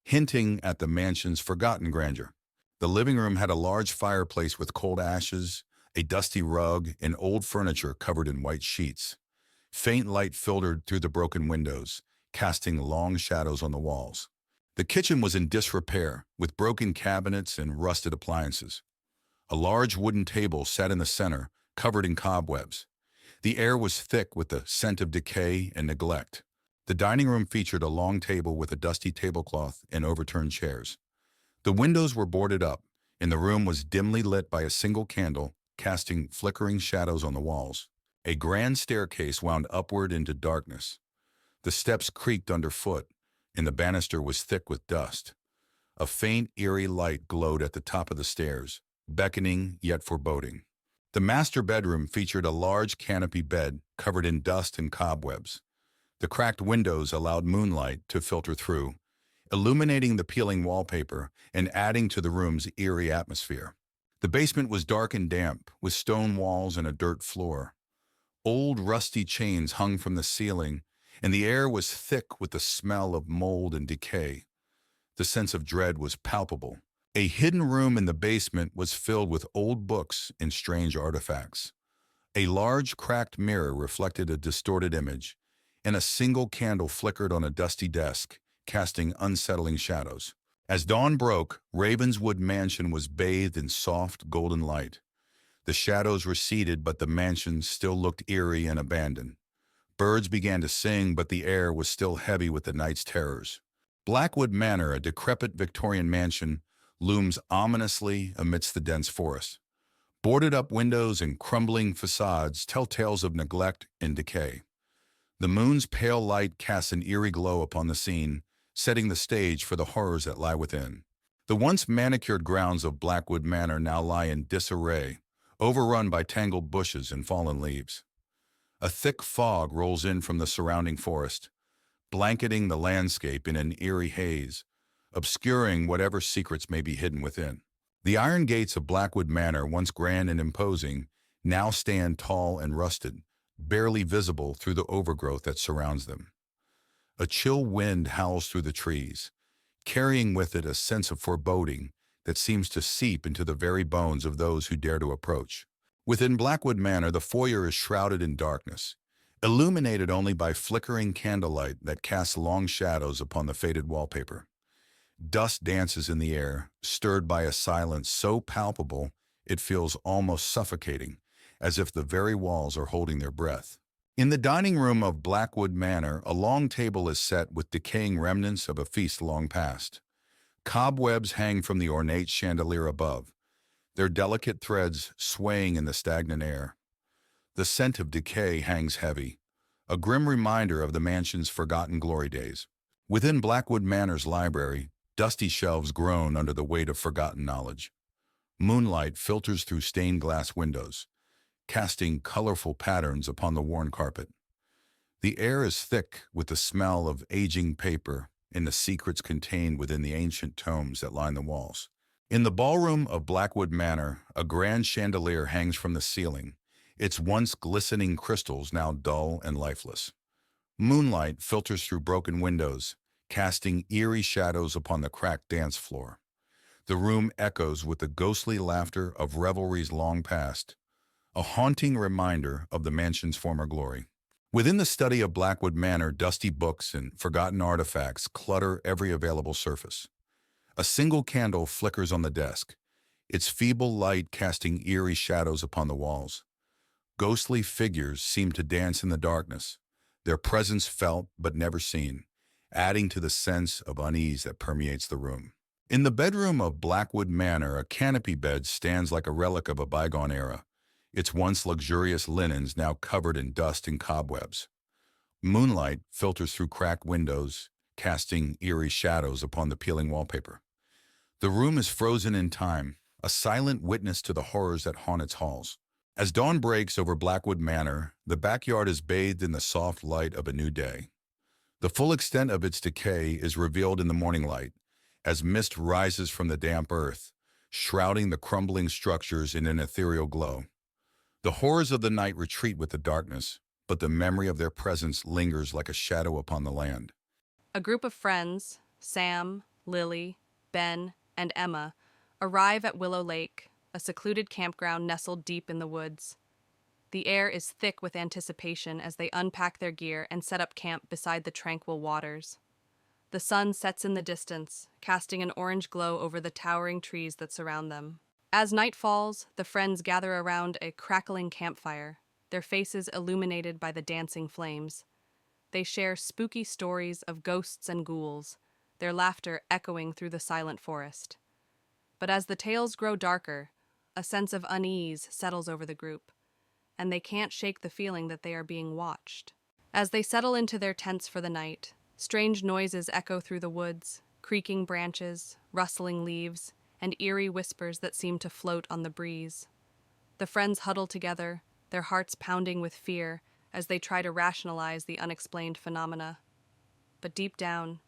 hinting at the mansion's forgotten grandeur. The living room had a large fireplace with cold ashes, a dusty rug, and old furniture covered in white sheets. Faint light filtered through the broken windows, casting long shadows on the walls. The kitchen was in disrepair, with broken cabinets and rusted appliances. A large wooden table sat in the center, covered in cobwebs. The air was thick with the scent of decay and neglect. The dining room featured a long table with a dusty tablecloth and overturned chairs. The windows were boarded up, and the room was dimly lit by a single candle, casting flickering shadows on the walls. A grand staircase wound upward into darkness. The steps creaked underfoot, and the banister was thick with dust. A faint, eerie light glowed at the top of the stairs, beckoning yet foreboding. The master bedroom featured a large canopy bed covered in dust and cobwebs. The cracked windows allowed moonlight to filter through, illuminating the peeling wallpaper and adding to the room's eerie atmosphere. The basement was dark and damp, with stone walls and a dirt floor. Old rusty chains hung from the ceiling, and the air was thick with the smell of mold and decay. The sense of dread was palpable. A hidden room in the basement was filled with old books and strange artifacts. A large, cracked mirror reflected a distorted image, and a single candle flickered on a dusty desk, casting unsettling shadows. As dawn broke, Ravenswood Mansion was bathed in soft, golden light. The shadows receded, but the mansion still looked eerie and abandoned. Birds began to sing, but the air was still heavy with the night's terrors. Blackwood Manor, a decrepit Victorian mansion, looms ominously amidst the dense forest. Boarded-up windows and crumbling facades tell tales of neglect and decay. The moon's pale light casts an eerie glow upon the scene, setting the stage for the horrors that lie within. The once manicured grounds of Blackwood Manor now lie in disarray, overrun by tangled bushes and fallen leaves. A thick fog rolls in from the surrounding forest, blanketing the landscape in an eerie haze, obscuring whatever secrets may be hidden within. The iron gates of Blackwood Manor, once grand and imposing, now stand tall and rusted, barely visible through the overgrowth that surrounds them. A chill wind howls through the trees, carrying with it a sense of foreboding that seems to seep into the very bones of those who dare to approach. Within Blackwood Manor, the foyer is shrouded in darkness, illuminated only by flickering candlelight that casts long shadows upon the faded wallpaper. Dust dances in the air, stirred by a silence so palpable it feels almost suffocating, as if the very walls are holding their breath. In the dining room of Blackwood Manor, a long table is set with decaying remnants of a feast long past. Cobwebs hang from the ornate chandelier above, their delicate threads swaying in the stagnant air. The scent of decay hangs heavy, a grim reminder of the mansion's forgotten glory days. Within Blackwood Manor's library, dusty shelves groan under the weight of forgotten knowledge. Moonlight filters through stained glass windows, casting colorful patterns upon the worn carpet. The air is thick with the smell of aging paper and the secrets contained within the ancient tomes that line the walls. In the ballroom of Blackwood Manor, a grand chandelier hangs from the ceiling, its once glistening crystals now dull and lifeless. Moonlight filters through broken windows, casting eerie shadows upon the cracked dance floor. The room echoes with the ghostly laughter of revelries long past, a haunting reminder of the mansion's former glory. Within the study of Blackwood Manor, dusty books and forgotten artifacts clutter every available surface. A single candle flickers on the desk, its feeble light casting eerie shadows upon the walls. Ghostly figures seem to dance in the darkness, their presence felt but never seen, adding to the sense of unease that permeates the room. In the bedroom of Blackwood Manor, a canopy bed stands like a relic of a bygone era, its once luxurious linens now covered in dust and cobwebs. Moonlight filters through cracked windows, casting eerie shadows upon the peeling wallpaper. The room is frozen in time, a silent witness to the horrors that haunt its halls. As dawn breaks over Blackwood Manor, the backyard is bathed in the soft light of a new day. The full extent of its decay is revealed in the morning light, as mist rises from the damp earth, shrouding the crumbling structures in an ethereal glow. The horrors of the night retreat with the darkness, but the memory of their presence lingers like a shadow upon the land. A group of friends, Sam, Lily, Ben, and Emma, arrive at Willow Lake, a secluded campground nestled deep in the woods. The air is thick with anticipation as they unpack their gear and set up camp beside the tranquil waters. The sun sets in the distance, casting an orange glow over the towering trees that surround them. As night falls, the friends gather around a crackling campfire, their faces illuminated by the dancing flames. They share spooky stories of ghosts and ghouls, their laughter echoing through the silent forest. But as the tales grow darker, a sense of unease settles over the group, and they can't shake the feeling that they are being watched. As they settle into their tents for the night, strange noises echo through the woods, creaking branches, rustling leaves, and eerie whispers that seem to float on the breeze. The friends huddle together, their hearts pounding with fear as they try to rationalize the unexplained phenomena. But deep down,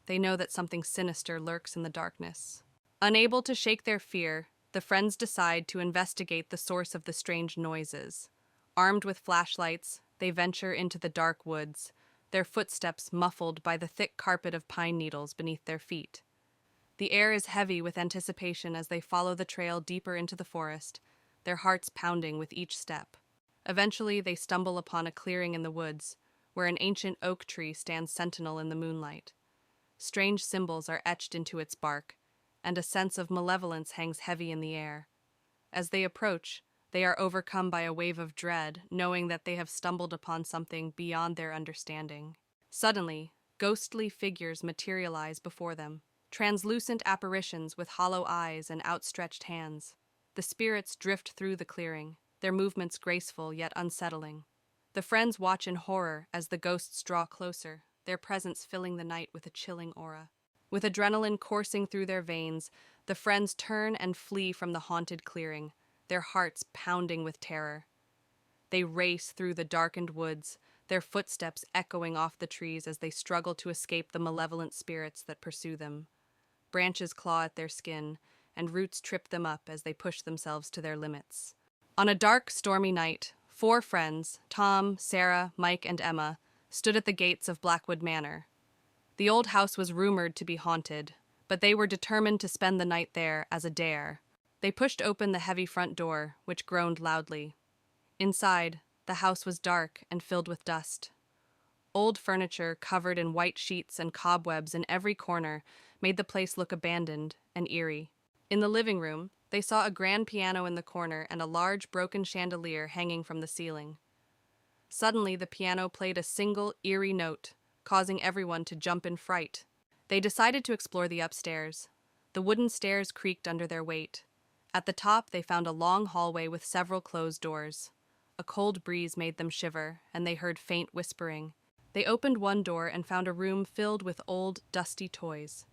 they know that something sinister lurks in the darkness. Unable to shake their fear, the friends decide to investigate the source of the strange noises. Armed with flashlights, they venture into the dark woods, their footsteps muffled by the thick carpet of pine needles beneath their feet. The air is heavy with anticipation as they follow the trail deeper into the forest, their hearts pounding with each step. Eventually, they stumble upon a clearing in the woods, where an ancient oak tree stands sentinel in the moonlight. Strange symbols are etched into its bark, and a sense of malevolence hangs heavy in the air. As they approach, they are overcome by a wave of dread, knowing that they have stumbled upon something beyond their understanding. Suddenly, ghostly figures materialize before them, translucent apparitions with hollow eyes and outstretched hands. The spirits drift through the clearing, their movements graceful yet unsettling. The friends watch in horror as the ghosts draw closer, their presence filling the night with a chilling aura. With adrenaline coursing through their veins, the friends turn and flee from the haunted clearing, their hearts pounding with terror. They race through the darkened woods, their footsteps echoing off the trees as they struggle to escape the malevolent spirits that pursue them. Branches claw at their skin, and roots trip them up as they push themselves to their limits. On a dark, stormy night, 4 friends, Tom, Sarah, Mike, and Emma, stood at the gates of Blackwood Manor. The old house was rumored to be haunted, but they were determined to spend the night there as a dare. They pushed open the heavy front door, which groaned loudly. Inside, the house was dark and filled with dust. Old furniture covered in white sheets and cobwebs in every corner made the place look abandoned and eerie. In the living room, they saw a grand piano in the corner and a large broken chandelier hanging from the ceiling. Suddenly, the piano played a single, eerie note, causing everyone to jump in fright. They decided to explore the upstairs. The wooden stairs creaked under their weight. At the top, they found a long hallway with several closed doors. A cold breeze made them shiver, and they heard faint whispering. They opened one door and found a room filled with old, dusty toys.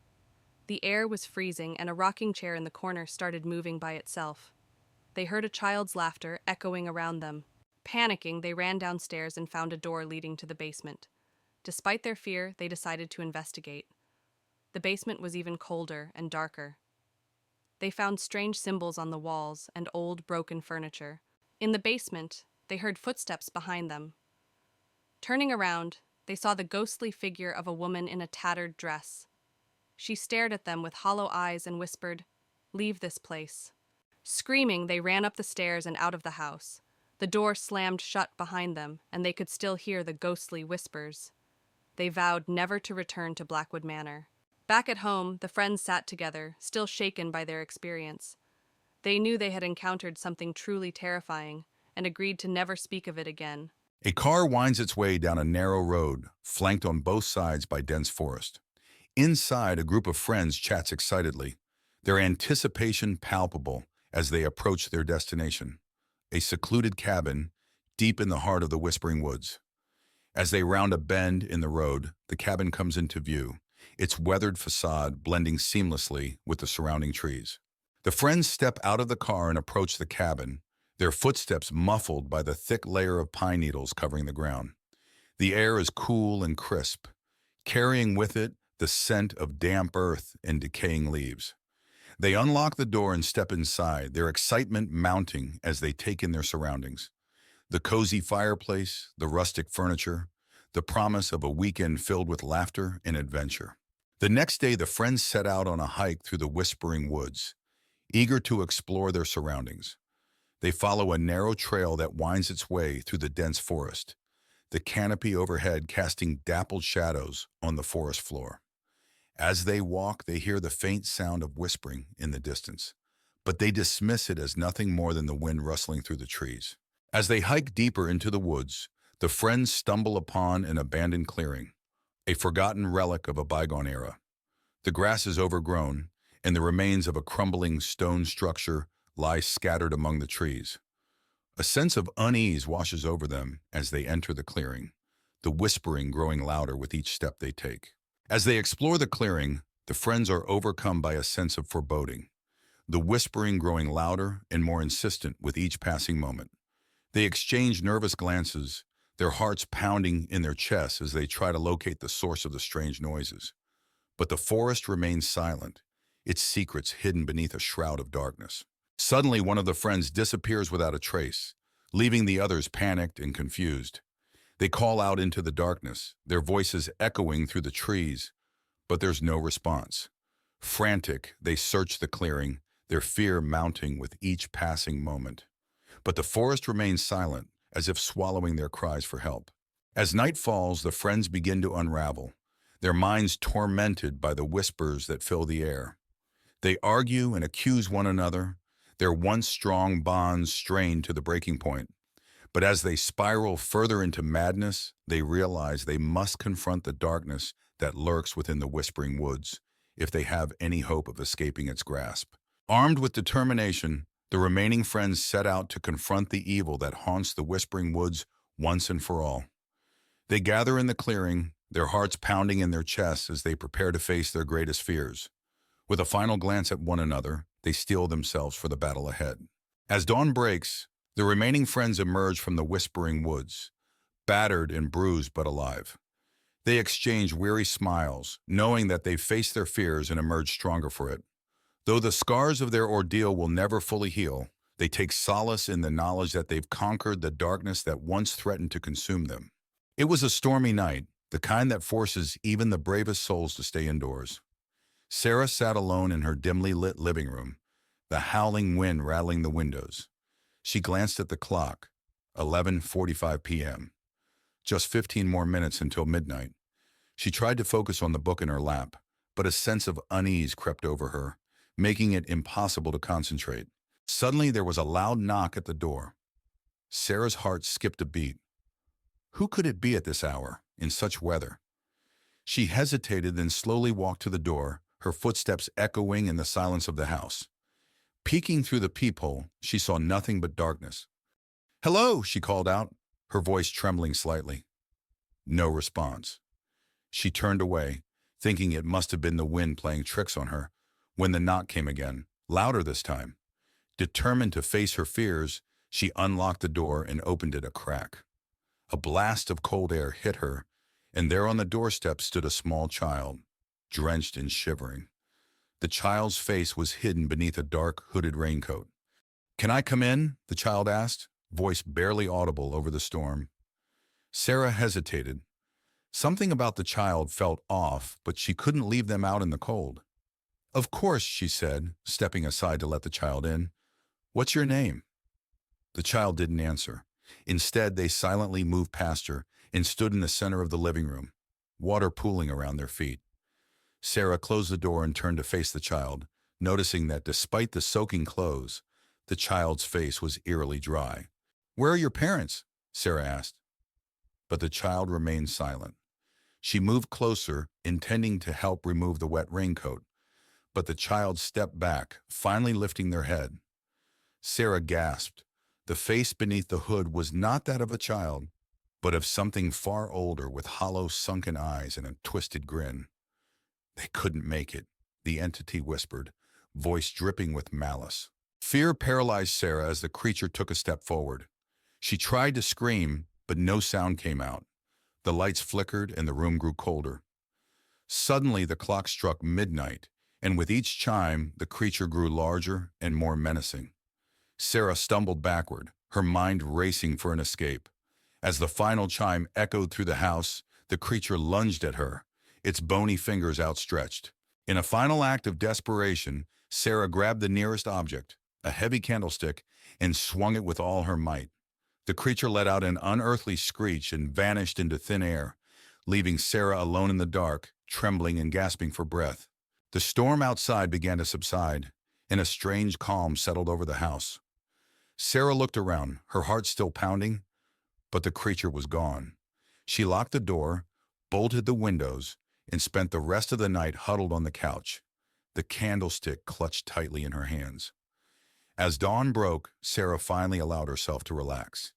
The air was freezing, and a rocking chair in the corner started moving by itself. They heard a child's laughter echoing around them. Panicking, they ran downstairs and found a door leading to the basement. Despite their fear, they decided to investigate. The basement was even colder and darker. They found strange symbols on the walls and old, broken furniture. In the basement, they heard footsteps behind them. Turning around, they saw the ghostly figure of a woman in a tattered dress. She stared at them with hollow eyes and whispered, "Leave this place." Screaming, they ran up the stairs and out of the house. The door slammed shut behind them, and they could still hear the ghostly whispers. They vowed never to return to Blackwood Manor. Back at home, the friends sat together, still shaken by their experience. They knew they had encountered something truly terrifying, and agreed to never speak of it again. A car winds its way down a narrow road, flanked on both sides by dense forest. Inside, a group of friends chats excitedly, their anticipation palpable as they approach their destination, a secluded cabin deep in the heart of the Whispering Woods. As they round a bend in the road, the cabin comes into view, its weathered facade blending seamlessly with the surrounding trees. The friends step out of the car and approach the cabin, their footsteps muffled by the thick layer of pine needles covering the ground. The air is cool and crisp, carrying with it the scent of damp earth and decaying leaves. They unlock the door and step inside, their excitement mounting as they take in their surroundings. The cozy fireplace, the rustic furniture, the promise of a weekend filled with laughter and adventure. The next day, the friends set out on a hike through the Whispering Woods, eager to explore their surroundings. They follow a narrow trail that winds its way through the dense forest, the canopy overhead casting dappled shadows on the forest floor. As they walk, they hear the faint sound of whispering in the distance, but they dismiss it as nothing more than the wind rustling through the trees. As they hike deeper into the woods, the friends stumble upon an abandoned clearing, a forgotten relic of a bygone era. The grass is overgrown, and the remains of a crumbling stone structure lie scattered among the trees. A sense of unease washes over them as they enter the clearing, the whispering growing louder with each step they take. As they explore the clearing, the friends are overcome by a sense of foreboding, the whispering growing louder and more insistent with each passing moment. They exchange nervous glances, their hearts pounding in their chests as they try to locate the source of the strange noises. But the forest remains silent, its secrets hidden beneath a shroud of darkness. Suddenly, one of the friends disappears without a trace, leaving the others panicked and confused. They call out into the darkness, their voices echoing through the trees, but there's no response. Frantic, they search the clearing, their fear mounting with each passing moment. But the forest remains silent, as if swallowing their cries for help. As night falls, the friends begin to unravel, their minds tormented by the whispers that fill the air. They argue and accuse one another, their once strong bonds strained to the breaking point. But as they spiral further into madness, they realize they must confront the darkness that lurks within the Whispering Woods if they have any hope of escaping its grasp. Armed with determination, the remaining friends set out to confront the evil that haunts the Whispering Woods once and for all. They gather in the clearing, their hearts pounding in their chests as they prepare to face their greatest fears. With a final glance at one another, they steel themselves for the battle ahead. As dawn breaks, the remaining friends emerge from the whispering woods, battered and bruised but alive. They exchange weary smiles, knowing that they've faced their fears and emerged stronger for it. Though the scars of their ordeal will never fully heal, they take solace in the knowledge that they've conquered the darkness that once threatened to consume them. It was a stormy night, the kind that forces even the bravest souls to stay indoors. Sarah sat alone in her dimly lit living room, the howling wind rattling the windows. She glanced at the clock, 11:45 p.m. Just 15 more minutes until midnight. She tried to focus on the book in her lap, but a sense of unease crept over her, making it impossible to concentrate. Suddenly there was a loud knock at the door. Sarah's heart skipped a beat. Who could it be at this hour, in such weather? She hesitated, then slowly walked to the door, her footsteps echoing in the silence of the house. Peeking through the peephole, she saw nothing but darkness. "Hello," she called out, her voice trembling slightly. No response. She turned away, thinking it must have been the wind playing tricks on her, when the knock came again, louder this time. Determined to face her fears, she unlocked the door and opened it a crack. A blast of cold air hit her, and there on the doorstep stood a small child, drenched and shivering. The child's face was hidden beneath a dark, hooded raincoat. "Can I come in?" the child asked, voice barely audible over the storm. Sarah hesitated. Something about the child felt off, but she couldn't leave them out in the cold. "Of course," she said, stepping aside to let the child in. "What's your name?" The child didn't answer. Instead, they silently moved past her and stood in the center of the living room, water pooling around their feet. Sarah closed the door and turned to face the child, noticing that despite the soaking clothes, the child's face was eerily dry. "Where are your parents?" Sarah asked. But the child remained silent. She moved closer, intending to help remove the wet raincoat, but the child stepped back, finally lifting their head. Sarah gasped. The face beneath the hood was not that of a child, but of something far older with hollow, sunken eyes and a twisted grin. "They couldn't make it," the entity whispered, voice dripping with malice. Fear paralyzed Sarah as the creature took a step forward. She tried to scream, but no sound came out. The lights flickered and the room grew colder. Suddenly, the clock struck midnight, and with each chime, the creature grew larger and more menacing. Sarah stumbled backward, her mind racing for an escape. As the final chime echoed through the house, the creature lunged at her, its bony fingers outstretched. In a final act of desperation, Sarah grabbed the nearest object, a heavy candlestick, and swung it with all her might. The creature let out an unearthly screech and vanished into thin air, leaving Sarah alone in the dark, trembling and gasping for breath. The storm outside began to subside, and a strange calm settled over the house. Sarah looked around, her heart still pounding, but the creature was gone. She locked the door, bolted the windows, and spent the rest of the night huddled on the couch, the candlestick clutched tightly in her hands. As dawn broke, Sarah finally allowed herself to relax.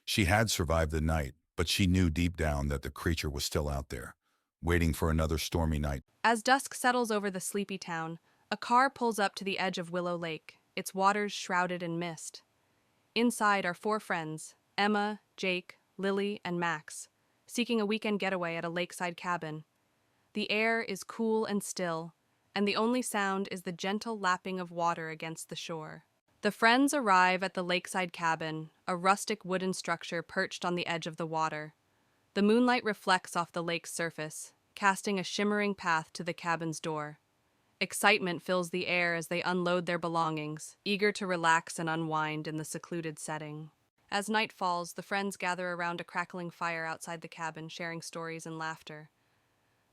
She had survived the night, but she knew deep down that the creature was still out there, waiting for another stormy night. As dusk settles over the sleepy town, a car pulls up to the edge of Willow Lake, its waters shrouded in mist. Inside are four friends, Emma, Jake, Lily, and Max, seeking a weekend getaway at a lakeside cabin. The air is cool and still, and the only sound is the gentle lapping of water against the shore. The friends arrive at the lakeside cabin, a rustic wooden structure perched on the edge of the water. The moonlight reflects off the lake's surface, casting a shimmering path to the cabin's door. Excitement fills the air as they unload their belongings, eager to relax and unwind in the secluded setting. As night falls, the friends gather around a crackling fire outside the cabin, sharing stories and laughter.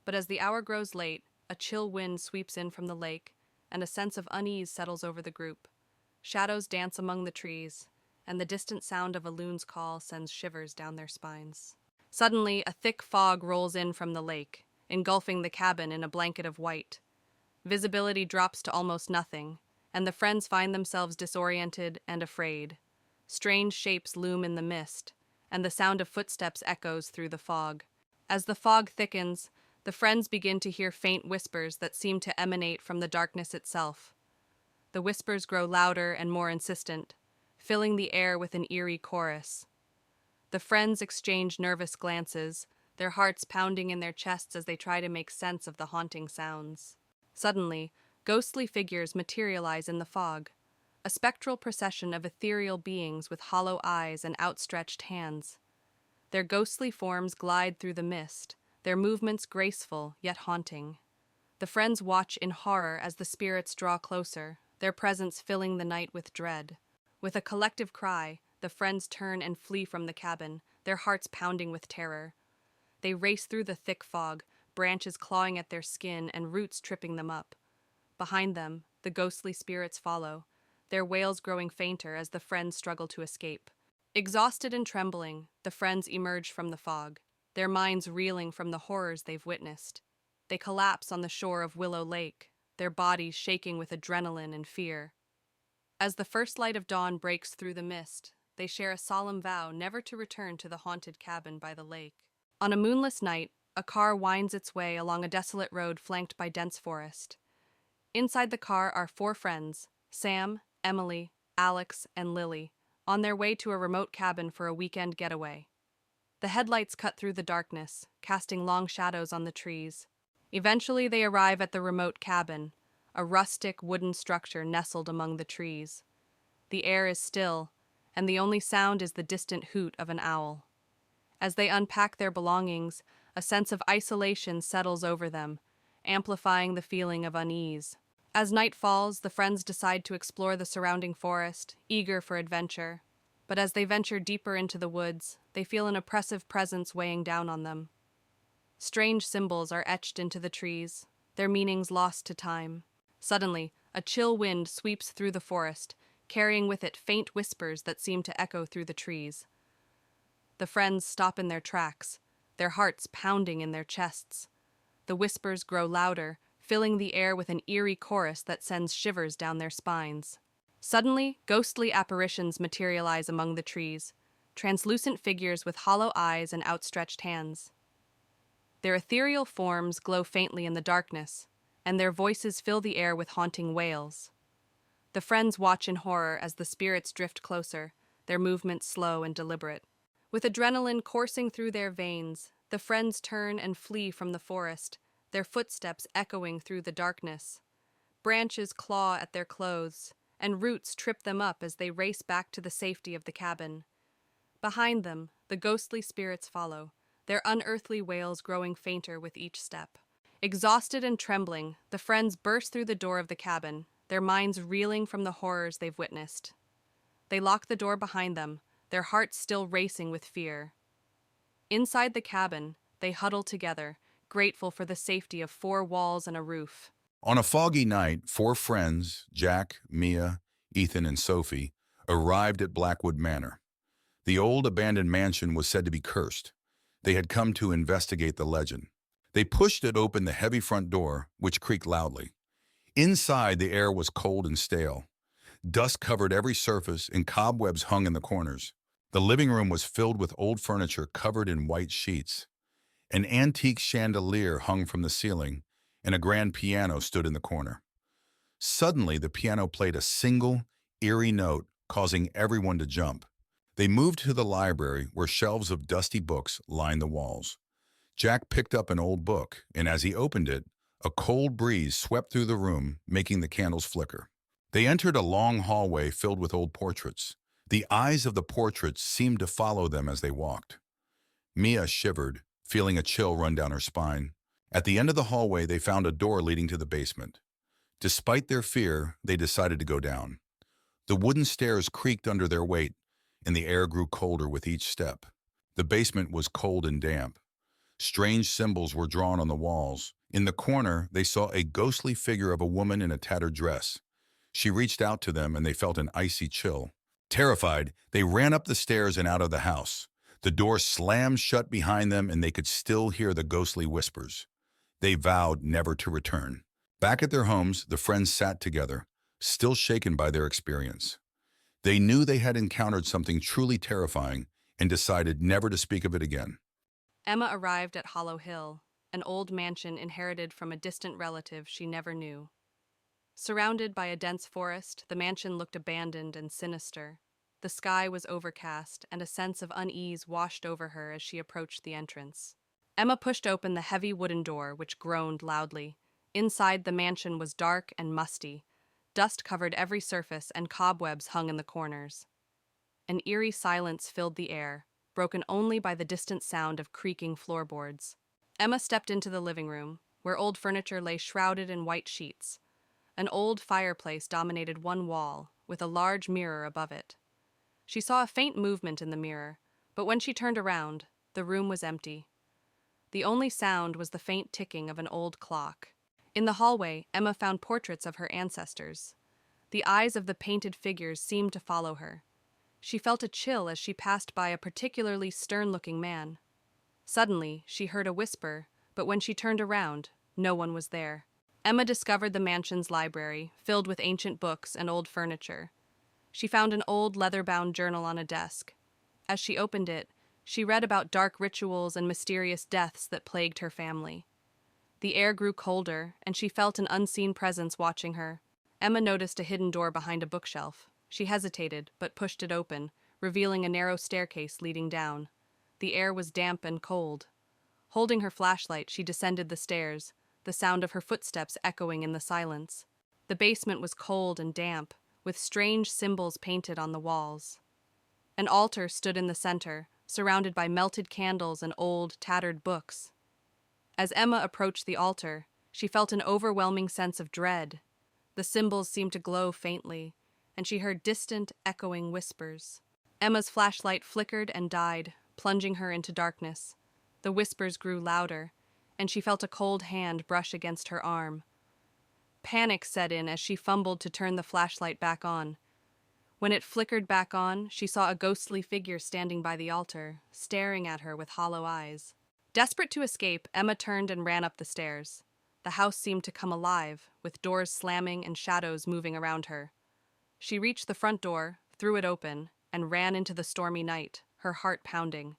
But as the hour grows late, a chill wind sweeps in from the lake, and a sense of unease settles over the group. Shadows dance among the trees, and the distant sound of a loon's call sends shivers down their spines. Suddenly, a thick fog rolls in from the lake, engulfing the cabin in a blanket of white. Visibility drops to almost nothing, and the friends find themselves disoriented and afraid. Strange shapes loom in the mist, and the sound of footsteps echoes through the fog. As the fog thickens, the friends begin to hear faint whispers that seem to emanate from the darkness itself. The whispers grow louder and more insistent, filling the air with an eerie chorus. The friends exchange nervous glances, their hearts pounding in their chests as they try to make sense of the haunting sounds. Suddenly, ghostly figures materialize in the fog, a spectral procession of ethereal beings with hollow eyes and outstretched hands. Their ghostly forms glide through the mist, their movements graceful yet haunting. The friends watch in horror as the spirits draw closer, their presence filling the night with dread. With a collective cry, the friends turn and flee from the cabin, their hearts pounding with terror. They race through the thick fog, branches clawing at their skin and roots tripping them up. Behind them, the ghostly spirits follow, their wails growing fainter as the friends struggle to escape. Exhausted and trembling, the friends emerge from the fog, their minds reeling from the horrors they've witnessed. They collapse on the shore of Willow Lake, their bodies shaking with adrenaline and fear. As the first light of dawn breaks through the mist, they share a solemn vow never to return to the haunted cabin by the lake. On a moonless night, a car winds its way along a desolate road flanked by dense forest. Inside the car are four friends, Sam, Emily, Alex, and Lily, on their way to a remote cabin for a weekend getaway. The headlights cut through the darkness, casting long shadows on the trees. Eventually, they arrive at the remote cabin, a rustic wooden structure nestled among the trees. The air is still, and the only sound is the distant hoot of an owl. As they unpack their belongings, a sense of isolation settles over them, amplifying the feeling of unease. As night falls, the friends decide to explore the surrounding forest, eager for adventure. But as they venture deeper into the woods, they feel an oppressive presence weighing down on them. Strange symbols are etched into the trees, their meanings lost to time. Suddenly, a chill wind sweeps through the forest, carrying with it faint whispers that seem to echo through the trees. The friends stop in their tracks, their hearts pounding in their chests. The whispers grow louder, filling the air with an eerie chorus that sends shivers down their spines. Suddenly, ghostly apparitions materialize among the trees, translucent figures with hollow eyes and outstretched hands. Their ethereal forms glow faintly in the darkness, and their voices fill the air with haunting wails. The friends watch in horror as the spirits drift closer, their movements slow and deliberate. With adrenaline coursing through their veins, the friends turn and flee from the forest, their footsteps echoing through the darkness. Branches claw at their clothes, and roots trip them up as they race back to the safety of the cabin. Behind them, the ghostly spirits follow, their unearthly wails growing fainter with each step. Exhausted and trembling, the friends burst through the door of the cabin, their minds reeling from the horrors they've witnessed. They lock the door behind them, their hearts still racing with fear. Inside the cabin, they huddle together, grateful for the safety of four walls and a roof. On a foggy night, four friends, Jack, Mia, Ethan, and Sophie, arrived at Blackwood Manor. The old abandoned mansion was said to be cursed. They had come to investigate the legend. They pushed it open the heavy front door, which creaked loudly. Inside, the air was cold and stale. Dust covered every surface and cobwebs hung in the corners. The living room was filled with old furniture covered in white sheets. An antique chandelier hung from the ceiling, and a grand piano stood in the corner. Suddenly, the piano played a single, eerie note, causing everyone to jump. They moved to the library, where shelves of dusty books lined the walls. Jack picked up an old book, and as he opened it, a cold breeze swept through the room, making the candles flicker. They entered a long hallway filled with old portraits. The eyes of the portraits seemed to follow them as they walked. Mia shivered, feeling a chill run down her spine. At the end of the hallway, they found a door leading to the basement. Despite their fear, they decided to go down. The wooden stairs creaked under their weight, and the air grew colder with each step. The basement was cold and damp. Strange symbols were drawn on the walls. In the corner, they saw a ghostly figure of a woman in a tattered dress. She reached out to them, and they felt an icy chill. Terrified, they ran up the stairs and out of the house. The door slammed shut behind them, and they could still hear the ghostly whispers. They vowed never to return. Back at their homes, the friends sat together, still shaken by their experience. They knew they had encountered something truly terrifying and decided never to speak of it again. Emma arrived at Hollow Hill, an old mansion inherited from a distant relative she never knew. Surrounded by a dense forest, the mansion looked abandoned and sinister. The sky was overcast, and a sense of unease washed over her as she approached the entrance. Emma pushed open the heavy wooden door, which groaned loudly. Inside, the mansion was dark and musty. Dust covered every surface, and cobwebs hung in the corners. An eerie silence filled the air, broken only by the distant sound of creaking floorboards. Emma stepped into the living room, where old furniture lay shrouded in white sheets. An old fireplace dominated one wall, with a large mirror above it. She saw a faint movement in the mirror, but when she turned around, the room was empty. The only sound was the faint ticking of an old clock. In the hallway, Emma found portraits of her ancestors. The eyes of the painted figures seemed to follow her. She felt a chill as she passed by a particularly stern-looking man. Suddenly, she heard a whisper, but when she turned around, no one was there. Emma discovered the mansion's library, filled with ancient books and old furniture. She found an old leather-bound journal on a desk. As she opened it, she read about dark rituals and mysterious deaths that plagued her family. The air grew colder, and she felt an unseen presence watching her. Emma noticed a hidden door behind a bookshelf. She hesitated, but pushed it open, revealing a narrow staircase leading down. The air was damp and cold. Holding her flashlight, she descended the stairs, the sound of her footsteps echoing in the silence. The basement was cold and damp, with strange symbols painted on the walls. An altar stood in the center, surrounded by melted candles and old, tattered books. As Emma approached the altar, she felt an overwhelming sense of dread. The symbols seemed to glow faintly, and she heard distant, echoing whispers. Emma's flashlight flickered and died, plunging her into darkness. The whispers grew louder, and she felt a cold hand brush against her arm. Panic set in as she fumbled to turn the flashlight back on. When it flickered back on, she saw a ghostly figure standing by the altar, staring at her with hollow eyes. Desperate to escape, Emma turned and ran up the stairs. The house seemed to come alive, with doors slamming and shadows moving around her. She reached the front door, threw it open, and ran into the stormy night, her heart pounding.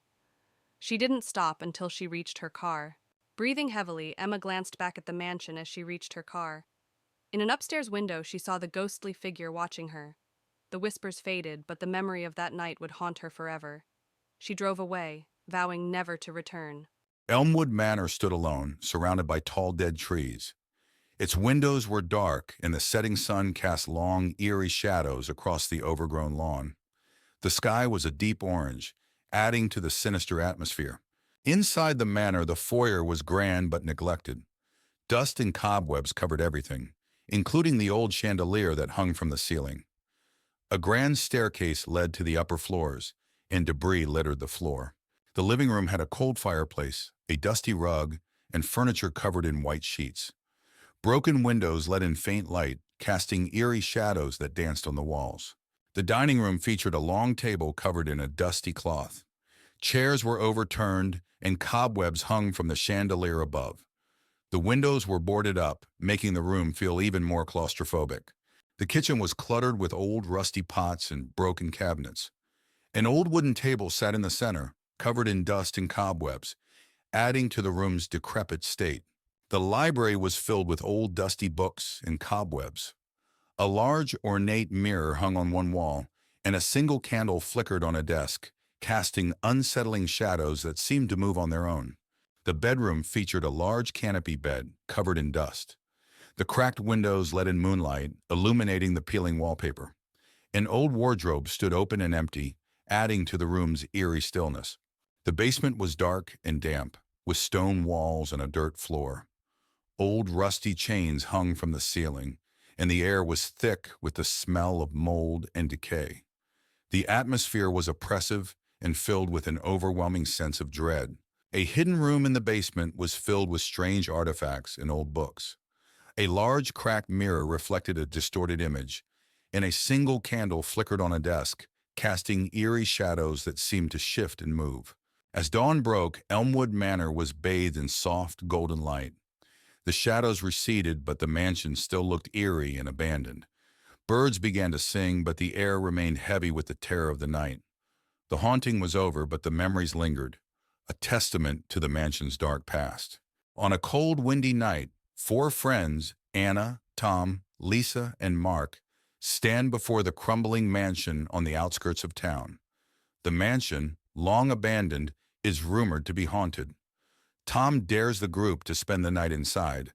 She didn't stop until she reached her car. Breathing heavily, Emma glanced back at the mansion as she reached her car. In an upstairs window, she saw the ghostly figure watching her. The whispers faded, but the memory of that night would haunt her forever. She drove away, vowing never to return. Elmwood Manor stood alone, surrounded by tall dead trees. Its windows were dark, and the setting sun cast long, eerie shadows across the overgrown lawn. The sky was a deep orange, adding to the sinister atmosphere. Inside the manor, the foyer was grand but neglected. Dust and cobwebs covered everything, including the old chandelier that hung from the ceiling. A grand staircase led to the upper floors, and debris littered the floor. The living room had a cold fireplace, a dusty rug, and furniture covered in white sheets. Broken windows let in faint light, casting eerie shadows that danced on the walls. The dining room featured a long table covered in a dusty cloth. Chairs were overturned, and cobwebs hung from the chandelier above. The windows were boarded up, making the room feel even more claustrophobic. The kitchen was cluttered with old rusty pots and broken cabinets. An old wooden table sat in the center, covered in dust and cobwebs, adding to the room's decrepit state. The library was filled with old dusty books and cobwebs. A large, ornate mirror hung on one wall, and a single candle flickered on a desk, casting unsettling shadows that seemed to move on their own. The bedroom featured a large canopy bed covered in dust. The cracked windows let in moonlight, illuminating the peeling wallpaper. An old wardrobe stood open and empty, adding to the room's eerie stillness. The basement was dark and damp, with stone walls and a dirt floor. Old rusty chains hung from the ceiling, and the air was thick with the smell of mold and decay. The atmosphere was oppressive and filled with an overwhelming sense of dread. A hidden room in the basement was filled with strange artifacts and old books. A large cracked mirror reflected a distorted image, and a single candle flickered on a desk, casting eerie shadows that seemed to shift and move. As dawn broke, Elmwood Manor was bathed in soft, golden light. The shadows receded, but the mansion still looked eerie and abandoned. Birds began to sing, but the air remained heavy with the terror of the night. The haunting was over, but the memories lingered. a testament to the mansion's dark past. On a cold, windy night, four friends, Anna, Tom, Lisa, and Mark, stand before the crumbling mansion on the outskirts of town. The mansion, long abandoned, is rumored to be haunted. Tom dares the group to spend the night inside.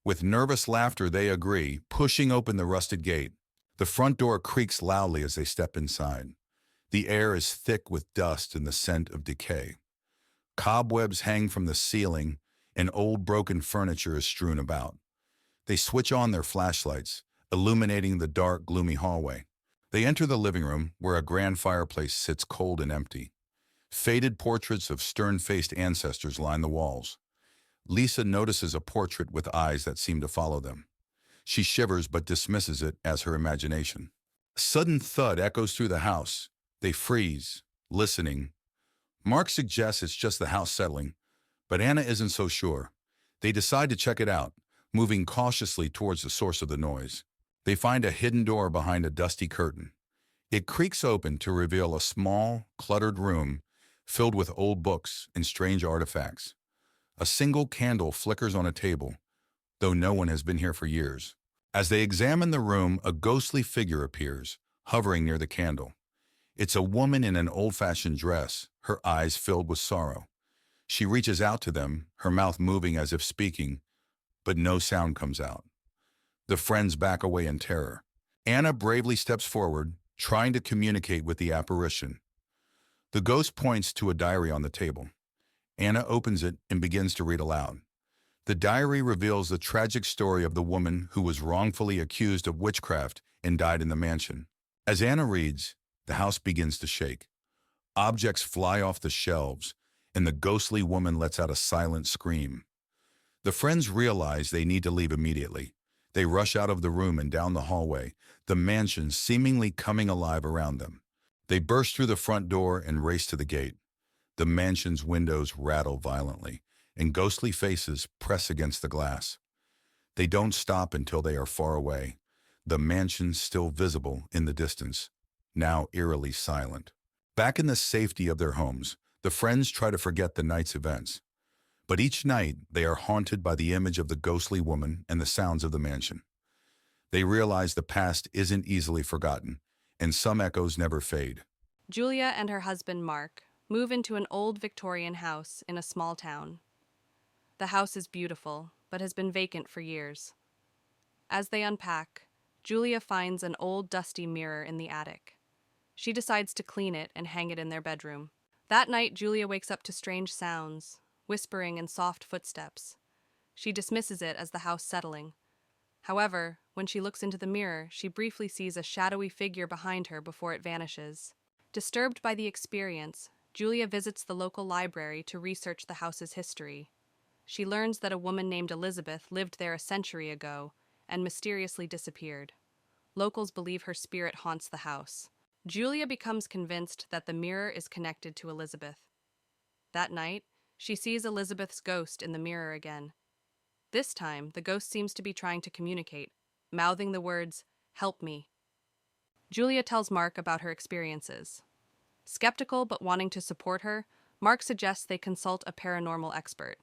With nervous laughter, they agree, pushing open the rusted gate. The front door creaks loudly as they step inside. The air is thick with dust and the scent of decay. Cobwebs hang from the ceiling, and old broken furniture is strewn about. They switch on their flashlights, illuminating the dark, gloomy hallway. They enter the living room, where a grand fireplace sits cold and empty. Faded portraits of stern-faced ancestors line the walls. Lisa notices a portrait with eyes that seem to follow them. She shivers but dismisses it as her imagination. A sudden thud echoes through the house. They freeze, listening. Mark suggests it's just the house settling, but Anna isn't so sure. They decide to check it out, moving cautiously towards the source of the noise. They find a hidden door behind a dusty curtain. It creaks open to reveal a small, cluttered room filled with old books and strange artifacts. A single candle flickers on a table, though no one has been here for years. As they examine the room, a ghostly figure appears, hovering near the candle. It's a woman in an old-fashioned dress, her eyes filled with sorrow. She reaches out to them, her mouth moving as if speaking, but no sound comes out. The friends back away in terror. Anna bravely steps forward, trying to communicate with the apparition. The ghost points to a diary on the table. Anna opens it and begins to read aloud. The diary reveals the tragic story of the woman who was wrongfully accused of witchcraft and died in the mansion. As Anna reads, the house begins to shake. Objects fly off the shelves, and the ghostly woman lets out a silent scream. The friends realize they need to leave immediately. They rush out of the room and down the hallway, the mansion seemingly coming alive around them. They burst through the front door and race to the gate. The mansion's windows rattle violently, and ghostly faces press against the glass. They don't stop until they are far away, the mansion still visible in the distance, now eerily silent. Back in the safety of their homes, the friends try to forget the night's events. But each night, they are haunted by the image of the ghostly woman and the sounds of the mansion. They realize the past isn't easily forgotten, and some echoes never fade. Julia and her husband, Mark, move into an old Victorian house in a small town. The house is beautiful, but has been vacant for years. As they unpack, Julia finds an old dusty mirror in the attic. She decides to clean it and hang it in their bedroom. That night, Julia wakes up to strange sounds, whispering and soft footsteps. She dismisses it as the house settling. However, when she looks into the mirror, she briefly sees a shadowy figure behind her before it vanishes. Disturbed by the experience, Julia visits the local library to research the house's history. She learns that a woman named Elizabeth lived there a century ago and mysteriously disappeared. Locals believe her spirit haunts the house. Julia becomes convinced that the mirror is connected to Elizabeth. That night, she sees Elizabeth's ghost in the mirror again. This time, the ghost seems to be trying to communicate, mouthing the words, "Help me." Julia tells Mark about her experiences. Skeptical but wanting to support her, Mark suggests they consult a paranormal expert.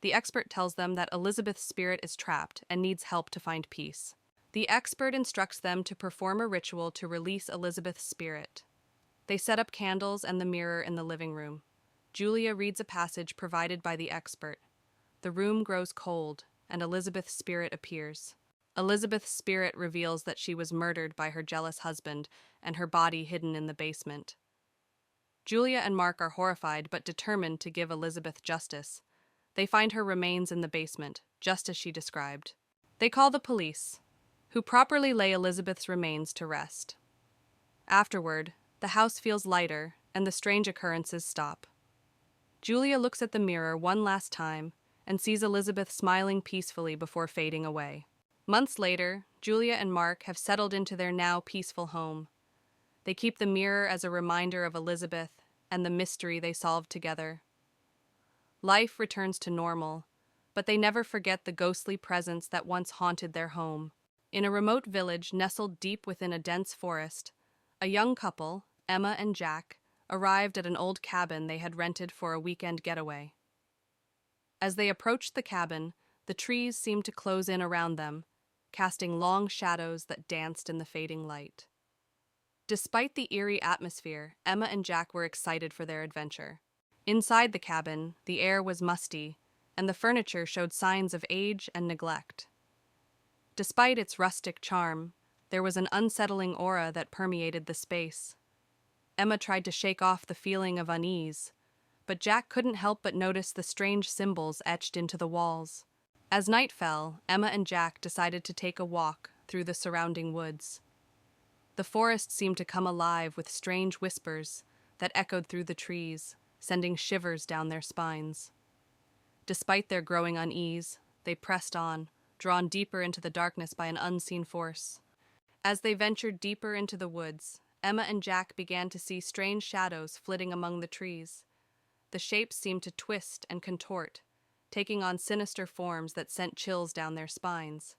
The expert tells them that Elizabeth's spirit is trapped and needs help to find peace. The expert instructs them to perform a ritual to release Elizabeth's spirit. They set up candles and the mirror in the living room. Julia reads a passage provided by the expert. The room grows cold, and Elizabeth's spirit appears. Elizabeth's spirit reveals that she was murdered by her jealous husband and her body hidden in the basement. Julia and Mark are horrified but determined to give Elizabeth justice. They find her remains in the basement, just as she described. They call the police, who properly lay Elizabeth's remains to rest. Afterward, the house feels lighter and the strange occurrences stop. Julia looks at the mirror one last time and sees Elizabeth smiling peacefully before fading away. Months later, Julia and Mark have settled into their now peaceful home. They keep the mirror as a reminder of Elizabeth and the mystery they solved together. Life returns to normal, but they never forget the ghostly presence that once haunted their home. In a remote village nestled deep within a dense forest, a young couple, Emma and Jack, arrived at an old cabin they had rented for a weekend getaway. As they approached the cabin, the trees seemed to close in around them, casting long shadows that danced in the fading light. Despite the eerie atmosphere, Emma and Jack were excited for their adventure. Inside the cabin, the air was musty, and the furniture showed signs of age and neglect. Despite its rustic charm, there was an unsettling aura that permeated the space. Emma tried to shake off the feeling of unease, but Jack couldn't help but notice the strange symbols etched into the walls. As night fell, Emma and Jack decided to take a walk through the surrounding woods. The forest seemed to come alive with strange whispers that echoed through the trees, sending shivers down their spines. Despite their growing unease, they pressed on, drawn deeper into the darkness by an unseen force. As they ventured deeper into the woods, Emma and Jack began to see strange shadows flitting among the trees. The shapes seemed to twist and contort, taking on sinister forms that sent chills down their spines.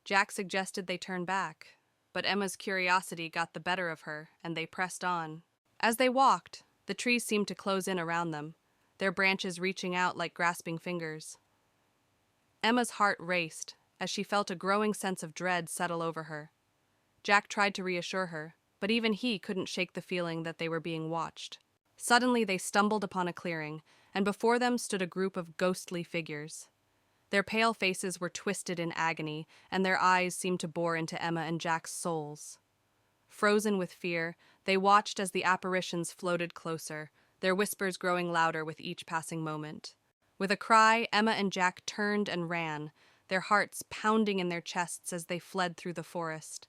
Jack suggested they turn back, but Emma's curiosity got the better of her, and they pressed on. As they walked, the trees seemed to close in around them, their branches reaching out like grasping fingers. Emma's heart raced as she felt a growing sense of dread settle over her. Jack tried to reassure her, but even he couldn't shake the feeling that they were being watched. Suddenly they stumbled upon a clearing, and before them stood a group of ghostly figures. Their pale faces were twisted in agony, and their eyes seemed to bore into Emma and Jack's souls. Frozen with fear, they watched as the apparitions floated closer, their whispers growing louder with each passing moment. With a cry, Emma and Jack turned and ran, their hearts pounding in their chests as they fled through the forest.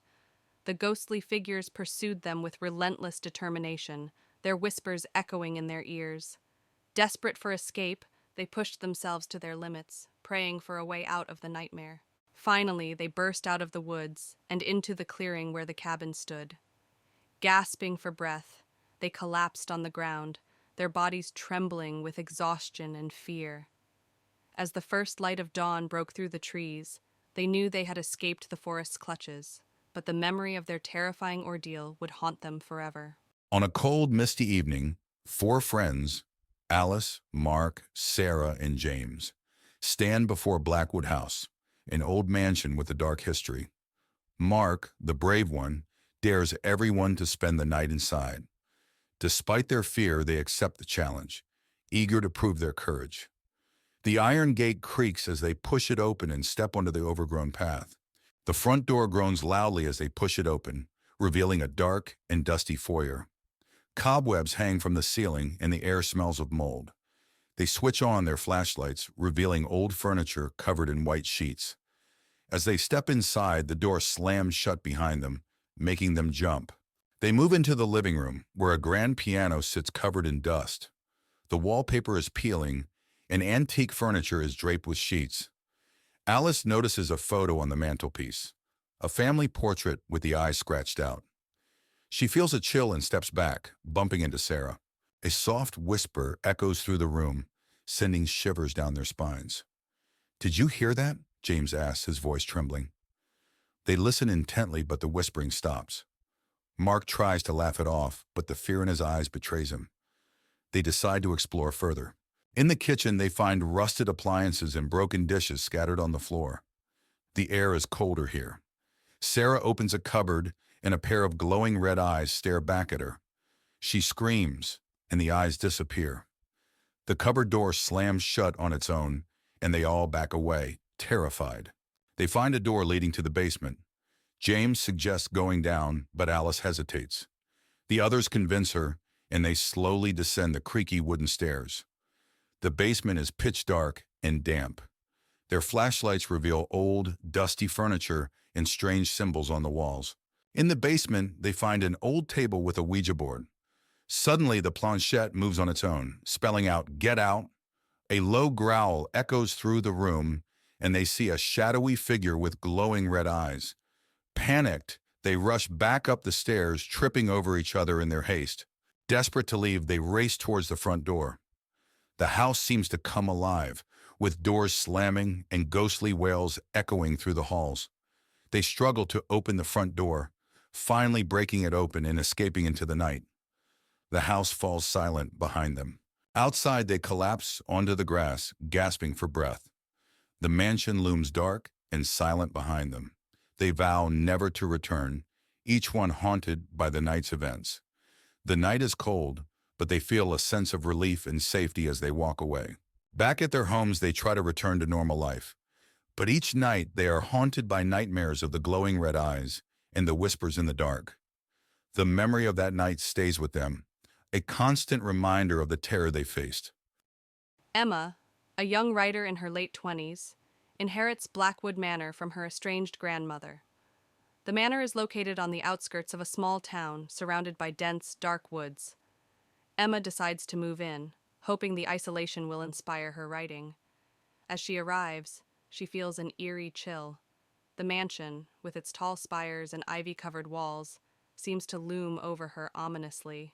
The ghostly figures pursued them with relentless determination, their whispers echoing in their ears. Desperate for escape, they pushed themselves to their limits, praying for a way out of the nightmare. Finally, they burst out of the woods and into the clearing where the cabin stood. Gasping for breath, they collapsed on the ground, their bodies trembling with exhaustion and fear. As the first light of dawn broke through the trees, they knew they had escaped the forest's clutches, but the memory of their terrifying ordeal would haunt them forever. On a cold, misty evening, 4 friends, Alice, Mark, Sarah, and James, stand before Blackwood House, an old mansion with a dark history. Mark, the brave one, dares everyone to spend the night inside. Despite their fear, they accept the challenge, eager to prove their courage. The iron gate creaks as they push it open and step onto the overgrown path. The front door groans loudly as they push it open, revealing a dark and dusty foyer. Cobwebs hang from the ceiling and the air smells of mold. They switch on their flashlights, revealing old furniture covered in white sheets. As they step inside, the door slams shut behind them, making them jump. They move into the living room, where a grand piano sits covered in dust. The wallpaper is peeling, and antique furniture is draped with sheets. Alice notices a photo on the mantelpiece, a family portrait with the eyes scratched out. She feels a chill and steps back, bumping into Sarah. A soft whisper echoes through the room, sending shivers down their spines. "Did you hear that?" James asks, his voice trembling. They listen intently, but the whispering stops. Mark tries to laugh it off, but the fear in his eyes betrays him. They decide to explore further. In the kitchen, they find rusted appliances and broken dishes scattered on the floor. The air is colder here. Sarah opens a cupboard, and a pair of glowing red eyes stare back at her. She screams, and the eyes disappear. The cupboard door slams shut on its own, and they all back away, terrified. They find a door leading to the basement. James suggests going down, but Alice hesitates. The others convince her, and they slowly descend the creaky wooden stairs. The basement is pitch dark and damp. Their flashlights reveal old, dusty furniture and strange symbols on the walls. In the basement, they find an old table with a Ouija board. Suddenly, the planchette moves on its own, spelling out, "Get out." A low growl echoes through the room, and they see a shadowy figure with glowing red eyes. Panicked, they rush back up the stairs, tripping over each other in their haste. Desperate to leave, they race towards the front door. The house seems to come alive, with doors slamming and ghostly wails echoing through the halls. They struggle to open the front door, finally breaking it open and escaping into the night. The house falls silent behind them. Outside, they collapse onto the grass, gasping for breath. The mansion looms dark and silent behind them. They vow never to return, each one haunted by the night's events. The night is cold, but they feel a sense of relief and safety as they walk away. Back at their homes, they try to return to normal life. But each night, they are haunted by nightmares of the glowing red eyes and the whispers in the dark. The memory of that night stays with them, a constant reminder of the terror they faced. Emma, a young writer in her late 20s, inherits Blackwood Manor from her estranged grandmother. The manor is located on the outskirts of a small town surrounded by dense, dark woods. Emma decides to move in, hoping the isolation will inspire her writing. As she arrives, she feels an eerie chill. The mansion, with its tall spires and ivy-covered walls, seems to loom over her ominously.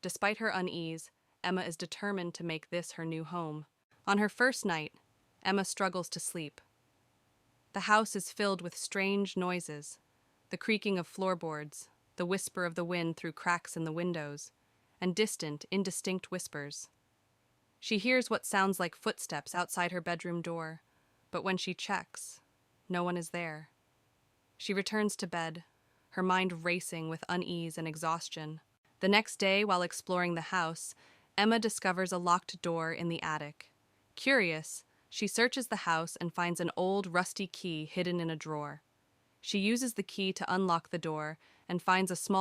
Despite her unease, Emma is determined to make this her new home. On her first night, Emma struggles to sleep. The house is filled with strange noises, the creaking of floorboards, the whisper of the wind through cracks in the windows, and distant, indistinct whispers. She hears what sounds like footsteps outside her bedroom door, but when she checks, no one is there. She returns to bed, her mind racing with unease and exhaustion. The next day, while exploring the house, Emma discovers a locked door in the attic. Curious, she searches the house and finds an old, rusty key hidden in a drawer. She uses the key to unlock the door and finds a small